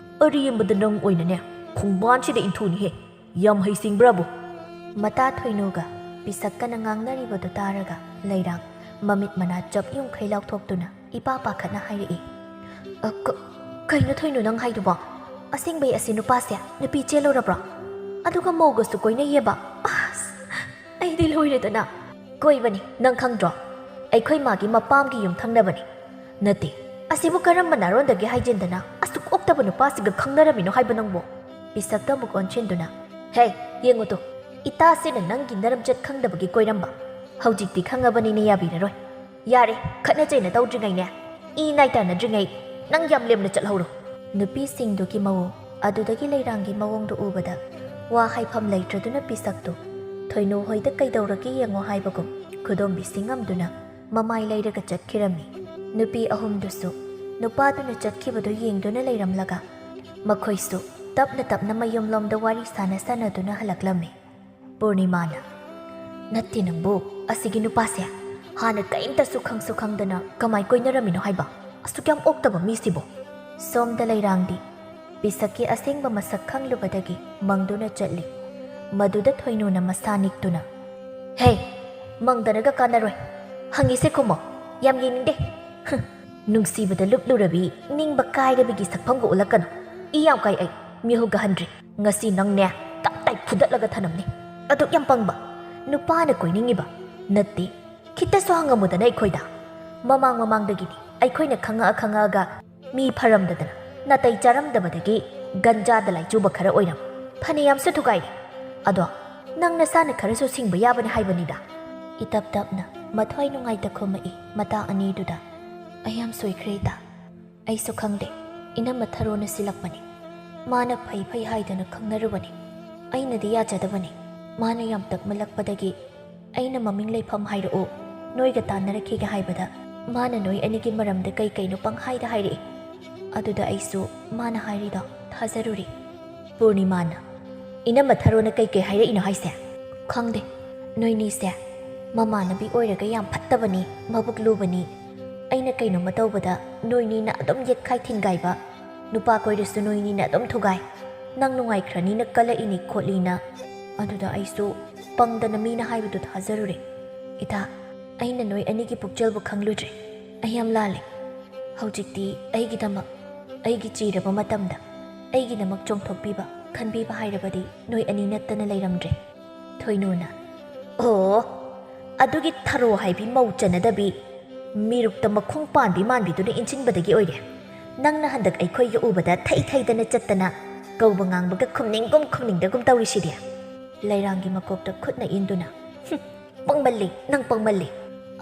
ꯑꯔꯦꯝꯕꯗ ꯅꯪ ꯑꯣꯏꯅꯅꯦ ꯈꯣꯡꯕꯥꯟꯁꯤꯗ ꯏꯟꯊꯨꯅꯤꯍꯦ ꯌꯥꯝ ꯍꯩꯁꯤꯡꯕ꯭ꯔꯥꯕꯨ ꯃꯇꯥ ꯊꯣꯏꯅꯨꯒ ꯄꯤꯁꯛꯀꯅ ꯉꯥꯡꯅꯔꯤꯕꯗꯨ ꯇꯥꯔꯒ ꯂꯩꯔꯥꯡ ꯃꯃꯤꯠ ꯃꯅꯥ ꯆꯞ ꯌꯨꯡꯈꯩ ꯂꯥꯎꯊꯣꯛꯇꯨꯅ ꯏꯄꯥ ꯄꯥꯈꯠꯅ ꯍꯥꯏꯔꯛꯏ ꯀꯩꯅꯣ ꯊꯣꯏꯅꯨ ꯅꯪ ꯍꯥꯏꯗꯨꯕꯣ ꯑꯁꯦꯡꯕꯩ ꯑꯁꯤ ꯅꯨꯄꯥꯁꯦ ꯅꯨꯄꯤ ꯆꯦꯜꯂꯨꯔꯕ꯭ꯔꯣ ꯑꯗꯨꯒ ꯃꯧꯒꯁꯨ ꯀꯣꯏꯅꯩꯌꯦꯕ ꯑꯁ ꯑꯩꯗꯤ ꯂꯣꯏꯔꯦꯗꯅ ꯀꯣꯏꯕꯅꯤ ꯅꯪ ꯈꯪꯗ꯭ꯔꯣ ꯑꯩꯈꯣꯏ ꯃꯥꯒꯤ ꯃꯄꯥꯝꯒꯤ ꯌꯨꯝꯊꯪꯅꯕꯅꯤ ꯅꯠꯇꯦ ꯑꯁꯤꯕꯨ ꯀꯔꯝꯕ ꯅꯥꯔꯣꯟꯗꯒꯤ ꯍꯥꯏꯖꯤꯟꯗꯅ ꯑꯁꯨꯛ ꯑꯣꯛꯇꯕ ꯅꯨꯄꯥꯁꯤꯒ ꯈꯪꯅꯔꯝꯃꯤꯅꯣ ꯍꯥꯏꯕ ꯅꯪꯕꯣ ꯄꯤꯁꯛꯇ ꯑꯃꯨꯛ ꯑꯣꯟꯁꯤꯟꯗꯨꯅ ꯍꯦ ꯌꯦꯡꯉꯨꯇꯣ ꯏꯇꯥꯁꯤꯅ ꯅꯪꯒꯤ ꯅꯔꯝꯆꯠ ꯈꯪꯗꯕꯒꯤ ꯀꯣꯏꯔꯝꯕ ꯍꯧꯖꯤꯛꯇꯤ ꯈꯪꯉꯕꯅꯤꯅ ꯌꯥꯕꯤꯔꯔꯣꯏ ꯌꯥꯔꯦ ꯈꯠꯅ ꯆꯩꯅ ꯇꯧꯗ꯭ꯔꯤꯉꯩꯅꯦ ꯏ ꯅꯥꯏ ꯇꯥꯟꯅꯗ꯭ꯔꯤꯉꯩ ꯅꯪ ꯌꯥꯝ ꯂꯦꯝꯅ ꯆꯠꯍꯧꯔꯣ ꯅꯨꯄꯤꯁꯤꯡꯗꯨꯒꯤ ꯃꯑꯣꯡ ꯑꯗꯨꯗꯒꯤ ꯂꯩꯔꯥꯡꯒꯤ ꯃꯑꯣꯡꯗꯨ ꯎꯕꯗ ꯋꯥ ꯍꯥꯏꯐꯝ ꯂꯩꯇ꯭ꯔꯗꯨꯅ ꯄꯤꯁꯛꯇꯨ ꯊꯣꯏꯅꯨ ꯍꯣꯏꯗ ꯀꯩꯗꯧꯔꯒꯦ ꯌꯦꯡꯉꯣ ꯍꯥꯏꯕꯒꯨꯝ ꯈꯨꯗꯣꯝꯕꯤꯁꯤ ꯉꯝꯗꯨꯅ ꯃꯃꯥꯏ ꯂꯩꯔꯒ ꯆꯠꯈꯤꯔꯝꯃꯤ ꯅꯨꯄꯤ ꯑꯍꯨꯝꯗꯨꯁꯨ ꯅꯨꯄꯥꯗꯨꯅ ꯆꯠꯈꯤꯕꯗꯨ ꯌꯦꯡꯗꯨꯅ ꯂꯩꯔꯝꯂꯒ ꯃꯈꯣꯏꯁꯨ ꯇꯞꯅ ꯇꯞꯅ ꯃꯌꯨꯝꯂꯣꯝꯗ ꯋꯥꯔꯤ ꯁꯥꯟꯅꯗꯨꯅ ꯍꯜꯂꯛꯂꯝꯃꯤ ꯄꯨꯔꯅꯤꯃꯥꯅ ꯅꯠꯇꯦ ꯅꯪꯕꯨ ꯑꯁꯤꯒꯤ ꯅꯨꯄꯥꯁꯦ ꯍꯥꯟꯅ ꯀꯔꯤꯝꯇꯁꯨ ꯈꯪꯁꯨ ꯈꯪꯗꯅ ꯀꯃꯥꯏ ꯀꯣꯏꯅꯔꯝꯃꯤꯅꯣ ꯍꯥꯏꯕ ꯑꯁꯨꯛ ꯌꯥꯝ ꯑꯣꯛꯇꯕ ꯃꯤꯁꯤꯕꯨ ꯁꯣꯝꯗ ꯂꯩꯔꯥꯡꯗꯤ ꯄꯤꯁꯛꯀꯤ ꯑꯁꯦꯡꯕ ꯃꯁꯛ ꯈꯪꯂꯨꯕꯗꯒꯤ ꯃꯪꯗꯨꯅ ꯆꯠꯂꯤ ꯃꯗꯨꯗ ꯊꯣꯏꯅꯨꯅ ꯃꯁꯥ ꯅꯤꯛꯇꯨꯅ ꯍꯦ ꯃꯪꯗꯅꯒ ꯀꯥꯟꯅꯔꯣꯏ ꯍꯪꯉꯤꯁꯦ ꯈꯨꯝꯃꯣ ꯌꯥꯝ ꯌꯦꯡꯅꯤꯡꯗꯦ ꯅꯨꯡꯁꯤꯕꯗ ꯂꯨꯞꯂꯨꯔꯕꯤ ꯅꯤꯡꯕ ꯀꯥꯏꯔꯕꯤꯒꯤ ꯁꯛꯐꯝꯒ ꯎꯠꯂꯛꯀꯅꯨ ꯏ ꯌꯥꯝ ꯀꯥꯏ ꯑꯩ ꯃꯤꯍꯨꯒꯍꯟꯗ꯭ꯔꯤ ꯉꯁꯤ ꯅꯪꯅꯦ ꯇꯞ ꯇꯥꯏ ꯐꯨꯗꯠꯂꯒ ꯊꯅꯝꯅꯤ ꯑꯗꯨꯛ ꯌꯥꯝ ꯄꯪꯕ ꯅꯨꯄꯥꯅ ꯀꯣꯏꯅꯤꯡꯉꯤꯕ ꯅꯠꯇꯦ ꯈꯤꯇꯁꯨ ꯍꯪꯉꯝꯃꯨꯗꯅ ꯑꯩꯈꯣꯏꯗ ꯃꯃꯥꯡꯗꯒꯤꯅꯤ ꯑꯩꯈꯣꯏꯅ ꯈꯪꯉꯛꯑꯒ ꯃꯤ ꯐꯔꯝꯗꯗꯅ ꯅꯥꯇꯩ ꯆꯥꯔꯝꯗꯕꯗꯒꯤ ꯒꯟꯖꯥꯗ ꯂꯥꯏꯆꯨꯕ ꯈꯔ ꯑꯣꯏꯔꯝ ꯐꯅꯌꯥꯝꯁꯨ ꯊꯨꯒꯥꯏꯔꯤ ꯑꯗꯣ ꯅꯪ ꯅꯁꯥꯅ ꯈꯔꯁꯨ ꯁꯤꯡꯕ ꯌꯥꯕꯅꯤ ꯍꯥꯏꯕꯅꯤꯗ ꯏꯇꯞ ꯇꯞꯅ ꯃꯊ꯭ꯋꯥꯏ ꯅꯨꯡꯉꯥꯏꯇ ꯈꯨꯝꯃꯛꯏ ꯃꯇꯥ ꯑꯅꯤꯗꯨꯗ ꯑꯩ ꯌꯥꯝ ꯁꯣꯏꯈ꯭ꯔꯦ ꯏꯇꯥ ꯑꯩꯁꯨ ꯈꯪꯗꯦ ꯏꯅꯝꯃ ꯊꯔꯣꯅ ꯁꯤꯜꯂꯛꯄꯅꯤ ꯃꯥꯅ ꯐꯩ ꯍꯥꯏꯗꯅ ꯈꯪꯅꯔꯨꯕꯅꯤ ꯑꯩꯅꯗꯤ ꯌꯥꯖꯗꯕꯅꯤ ꯃꯥꯅ ꯌꯥꯝ ꯇꯛꯃꯜꯂꯛꯄꯗꯒꯤ ꯑꯩꯅ ꯃꯃꯤꯡ ꯂꯩꯐꯝ ꯍꯥꯏꯔꯛꯑꯣ ꯅꯣꯏꯒ ꯇꯥꯟꯅꯔꯛꯈꯤꯒꯦ ꯍꯥꯏꯕꯗ ꯃꯥꯅ ꯅꯣꯏ ꯑꯅꯤꯒꯤ ꯃꯔꯝꯗ ꯀꯩꯅꯣ ꯄꯪꯍꯥꯏꯗ ꯍꯥꯏꯔꯛꯏ ꯑꯗꯨꯗ ꯑꯩꯁꯨ ꯃꯥꯅ ꯍꯥꯏꯔꯤꯗꯣ ꯊꯥꯖꯔꯨꯔꯤ ꯄꯨꯔꯅꯤꯃꯥꯅ ꯏꯅꯝꯃ ꯊꯔꯣꯅ ꯀꯩ ꯍꯥꯏꯔꯛꯏꯅꯣ ꯍꯥꯏꯁꯦ ꯈꯪꯗꯦ ꯅꯣꯏꯅꯤꯁꯦ ꯃꯃꯥꯟꯅꯕꯤ ꯑꯣꯏꯔꯒ ꯌꯥꯝ ꯐꯠꯇꯕꯅꯤ ꯃꯕꯨꯛ ꯂꯨꯕꯅꯤ ꯑꯩꯅ ꯀꯩꯅꯣꯝꯃ ꯇꯧꯕꯗ ꯅꯣꯏꯅꯤꯅ ꯑꯗꯨꯝ ꯌꯦꯠꯈꯥꯏ ꯊꯤꯟꯒꯥꯏꯕ ꯅꯨꯄꯥ ꯀꯣꯏꯔꯁꯨ ꯅꯣꯏꯅꯤꯅ ꯑꯗꯨꯝ ꯊꯨꯒꯥꯏ ꯅꯪ ꯅꯨꯡꯉꯥꯏꯈ꯭ꯔꯅꯤꯅ ꯀꯜꯂꯛꯏꯅꯤ ꯈꯣꯠꯂꯤꯅ ꯑꯗꯨꯗ ꯑꯩꯁꯨ ꯄꯪꯗꯅ ꯃꯤꯅ ꯍꯥꯏꯕꯗꯨ ꯊꯥꯖꯔꯨꯔꯦ ꯏꯇꯥ ꯑꯩꯅ ꯅꯣꯏ ꯑꯅꯤꯒꯤ ꯄꯨꯛꯆꯦꯜꯕꯨ ꯈꯪꯂꯨꯗ꯭ꯔꯦ ꯑꯩ ꯌꯥꯝ ꯂꯥꯜꯂꯦ ꯍꯧꯖꯤꯛꯇꯤ ꯑꯩꯒꯤꯗꯃꯛ ꯑꯩꯒꯤ ꯆꯤꯔꯕ ꯃꯇꯝꯗ ꯑꯩꯒꯤꯗꯃꯛ ꯆꯣꯡꯊꯣꯛꯄꯤꯕ ꯈꯟꯕꯤꯕ ꯍꯥꯏꯔꯕꯗꯤ ꯅꯣꯏ ꯑꯅꯤ ꯅꯠꯇꯅ ꯂꯩꯔꯝꯗ꯭ꯔꯦ ꯊꯣꯏꯅꯨꯅ ꯑꯣ ꯑꯗꯨꯒꯤ ꯊꯔꯣ ꯍꯥꯏꯕꯤ ꯃꯧ ꯆꯟꯅꯗꯕꯤ ꯃꯤꯔꯨꯛꯇ ꯃꯈꯣꯡ ꯄꯥꯟꯕꯤ ꯃꯥꯟꯕꯤꯗꯨꯅ ꯏꯟꯁꯤꯟꯕꯗꯒꯤ ꯑꯣꯏꯔꯦ ꯅꯪꯅ ꯍꯟꯗꯛ ꯑꯩꯈꯣꯏꯒ ꯎꯕꯗ ꯊꯩꯗꯅ ꯆꯠꯇꯅ ꯀꯧꯕ ꯉꯥꯡꯕꯒ ꯈꯨꯝꯅꯤꯡꯒꯨꯝ ꯈꯨꯝꯅꯤꯡꯗꯒꯨꯝ ꯇꯧꯔꯤꯁꯤꯗꯤ ꯂꯩꯔꯥꯡꯒꯤ ꯃꯀꯣꯛꯇ ꯈꯨꯠꯅ ꯏꯟꯗꯨꯅ ꯄꯪꯃꯜꯂꯤ ꯅꯪ ꯄꯪꯃꯜꯂꯤ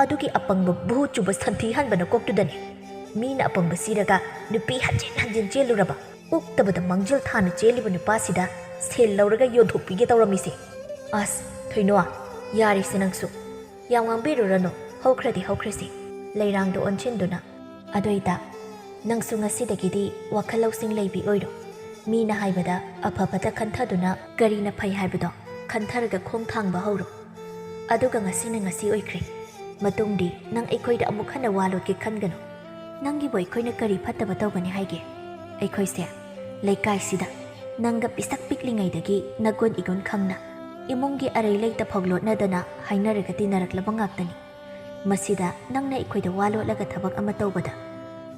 ꯑꯗꯨꯒꯤ ꯑꯄꯪꯕ ꯚꯨ ꯆꯨꯕ ꯁꯟꯊꯤ ꯍꯟꯕ ꯅꯀꯣꯛꯇꯨꯗꯅꯤ ꯃꯤꯅ ꯑꯄꯪꯕ ꯁꯤꯔꯒ ꯅꯨꯄꯤ ꯍꯟꯖꯤꯟ ꯆꯦꯜꯂꯨꯔꯕ ꯎꯛꯇꯕꯗ ꯃꯥꯡꯖꯤꯜ ꯊꯥꯅ ꯆꯦꯜꯂꯤꯕ ꯅꯨꯄꯥꯁꯤꯗ ꯁꯦꯜ ꯂꯧꯔꯒ ꯌꯣꯟꯊꯣꯛꯄꯤꯒꯦ ꯇꯧꯔꯝꯃꯤꯁꯦ ꯑꯁ ꯊꯣꯏꯅꯣ ꯌꯥꯔꯤꯁꯦ ꯅꯪꯁꯨ ꯌꯥꯝ ꯉꯥꯡꯕꯤꯔꯨꯔꯅꯨ ꯍꯧꯈ꯭ꯔꯁꯤ ꯂꯩꯔꯥꯡꯗꯣ ꯑꯣꯟꯁꯤꯟꯗꯨꯅ ꯑꯗꯣꯏꯗ ꯅꯪꯁꯨ ꯉꯁꯤꯗꯒꯤꯗꯤ ꯋꯥꯈꯜ ꯂꯧꯁꯤꯡ ꯂꯩꯕꯤ ꯑꯣꯏꯔꯣ ꯃꯤꯅ ꯍꯥꯏꯕꯗ ꯑꯐꯕꯇ ꯈꯟꯊꯗꯨꯅ ꯀꯔꯤꯅ ꯐꯩ ꯍꯥꯏꯕꯗꯣ ꯈꯟꯊꯔꯒ ꯈꯣꯡ ꯊꯥꯡꯕ ꯍꯧꯔꯣ ꯑꯗꯨꯒ ꯉꯁꯤꯅ ꯉꯁꯤ ꯑꯣꯏꯈ꯭ꯔꯦ ꯃꯇꯨꯡꯗꯤ ꯅꯪ ꯑꯩꯈꯣꯏꯗ ꯑꯃꯨꯛ ꯍꯟꯅ ꯋꯥ ꯂꯣꯠꯀꯦ ꯈꯟꯒꯅꯨ ꯅꯪꯒꯤꯕꯨ ꯑꯩꯈꯣꯏꯅ ꯀꯔꯤ ꯐꯠꯇꯕ ꯇꯧꯒꯅꯤ ꯍꯥꯏꯒꯦ ꯑꯩꯈꯣꯏꯁꯦ ꯂꯩꯀꯥꯏꯁꯤꯗ ꯅꯪꯒ ꯄꯤꯁꯛ ꯄꯤꯛꯂꯤꯉꯩꯗꯒꯤ ꯅꯒꯨꯟ ꯏꯒꯨꯟ ꯈꯪꯅ ꯏꯃꯨꯡꯒꯤ ꯑꯔꯩ ꯂꯩꯇ ꯐꯥꯎꯂꯣꯠꯅꯗꯅ ꯍꯥꯏꯅꯔꯒ ꯇꯤꯟꯅꯔꯛꯂꯕ ꯉꯥꯛꯇꯅꯤ ꯃꯁꯤꯗ ꯅꯪꯅ ꯑꯩꯈꯣꯏꯗ ꯋꯥ ꯂꯣꯠꯂꯒ ꯊꯕꯛ ꯑꯃ ꯇꯧꯕꯗ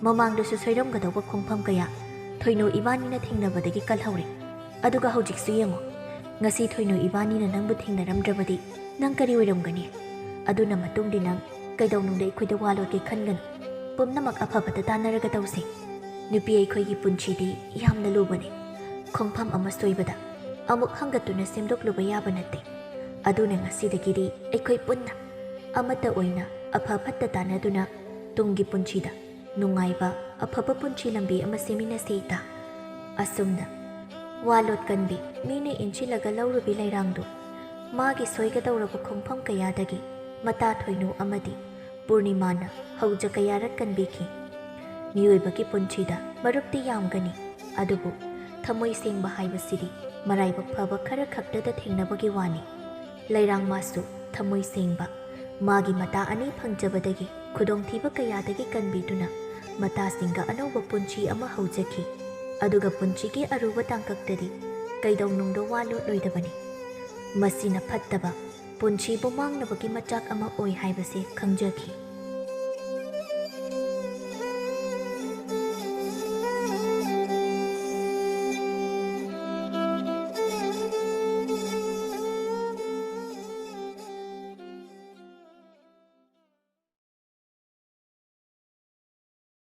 ꯃꯃꯥꯡꯗꯁꯨ ꯁꯣꯏꯔꯝꯒꯗꯧꯕ ꯈꯣꯡꯐꯝ ꯀꯌꯥ ꯊꯣꯏꯅꯨ ꯏꯕꯥꯅꯤꯅ ꯊꯦꯡꯅꯕꯗꯒꯤ ꯀꯜꯍꯧꯔꯦ ꯑꯗꯨꯒ ꯍꯧꯖꯤꯛꯁꯨ ꯌꯦꯡꯉꯣ ꯉꯁꯤ ꯊꯣꯏꯅꯨ ꯏꯕꯥꯅꯤꯅ ꯅꯪꯕꯨ ꯊꯦꯡꯅꯔꯝꯗ꯭ꯔꯕꯗꯤ ꯅꯪ ꯀꯔꯤ ꯑꯣꯏꯔꯝꯒꯅꯤ ꯑꯗꯨꯅ ꯃꯇꯨꯡꯗꯤ ꯅꯪ ꯀꯩꯗꯧꯅꯨꯡꯗ ꯑꯩꯈꯣꯏꯗ ꯋꯥ ꯂꯣꯠꯀꯦ ꯈꯟꯒꯅꯨ ꯄꯨꯝꯅꯃꯛ ꯑꯐꯕꯇ ꯇꯥꯟꯅꯔꯒ ꯇꯧꯁꯤ ꯅꯨꯄꯤ ꯑꯩꯈꯣꯏꯒꯤ ꯄꯨꯟꯁꯤꯗꯤ ꯌꯥꯝꯅ ꯂꯨꯕꯅꯤ ꯈꯣꯡꯐꯝ ꯑꯃ ꯁꯣꯏꯕꯗ ꯑꯃꯨꯛ ꯍꯪꯒꯠꯇꯨꯅ ꯁꯦꯝꯗꯣꯛꯂꯨꯕ ꯌꯥꯕ ꯅꯠꯇꯦ ꯑꯗꯨꯅ ꯉꯁꯤꯗꯒꯤꯗꯤ ꯑꯩꯈꯣꯏ ꯄꯨꯟꯅ ꯑꯃꯠꯇ ꯑꯣꯏꯅ ꯑꯐ ꯐꯠꯇ ꯇꯥꯟꯅꯗꯨꯅ ꯇꯨꯡꯒꯤ ꯄꯨꯟꯁꯤꯗ ꯅꯨꯡꯉꯥꯏꯕ ꯑꯐꯕ ꯄꯨꯟꯁꯤ ꯂꯝꯕꯤ ꯑꯃ ꯁꯦꯝꯃꯤꯟꯅꯁꯤ ꯏꯇꯥ ꯑꯁꯨꯝꯅ ꯋꯥ ꯂꯣꯠꯀꯟꯕꯤ ꯃꯤꯅ ꯏꯟꯁꯤꯜꯂꯒ ꯂꯧꯔꯨꯕꯤ ꯂꯩꯔꯥꯡꯗꯨ ꯃꯥꯒꯤ ꯁꯣꯏꯒꯗꯧꯔꯕ ꯈꯣꯡꯐꯝ ꯀꯌꯥꯗꯒꯤ ꯃꯇꯥ ꯊꯣꯏꯅꯨ ꯑꯃꯗꯤ ꯄꯨꯔꯅꯤꯃꯥꯅ ꯍꯧꯖ ꯀꯌꯥꯔꯛ ꯀꯟꯕꯤꯈꯤ ꯃꯤꯑꯣꯏꯕꯒꯤ ꯄꯨꯟꯁꯤꯗ ꯃꯔꯨꯞꯇꯤ ꯌꯥꯝꯒꯅꯤ ꯑꯗꯨꯕꯨ ꯊꯃꯣꯏ ꯁꯦꯡꯕ ꯍꯥꯏꯕꯁꯤꯗꯤ ꯃꯔꯥꯏꯕꯛ ꯐꯕ ꯈꯔ ꯈꯛꯇꯗ ꯊꯦꯡꯅꯕꯒꯤ ꯋꯥꯅꯤ ꯂꯩꯔꯥꯡ ꯃꯥꯁꯨ ꯊꯃꯣꯏ ꯁꯦꯡꯕ ꯃꯥꯒꯤ ꯃꯇꯥ ꯑꯅꯤ ꯐꯪꯖꯕꯗꯒꯤ ꯈꯨꯗꯣꯡꯊꯤꯕ ꯀꯌꯥꯗꯒꯤ ꯀꯟꯕꯤꯗꯨꯅ ꯃꯇꯥꯁꯤꯡꯒ ꯑꯅꯧꯕ ꯄꯨꯟꯁꯤ ꯑꯃ ꯍꯧꯖꯈꯤ ꯑꯗꯨꯒ ꯄꯨꯟꯁꯤꯒꯤ ꯑꯔꯨꯕ ꯇꯥꯡꯀꯛꯇꯗꯤ ꯀꯩꯗꯧꯅꯨꯡꯗ ꯋꯥ ꯂꯣꯠꯂꯣꯏꯗꯕꯅꯤ ꯃꯁꯤꯅ ꯐꯠꯇꯕ ꯄꯨꯟꯁꯤꯕꯨ ꯃꯥꯡꯅꯕꯒꯤ ꯃꯆꯥꯛ ꯑꯃ ꯑꯣꯏ ꯍꯥꯏꯕꯁꯤ ꯈꯪꯖꯈꯤ꯫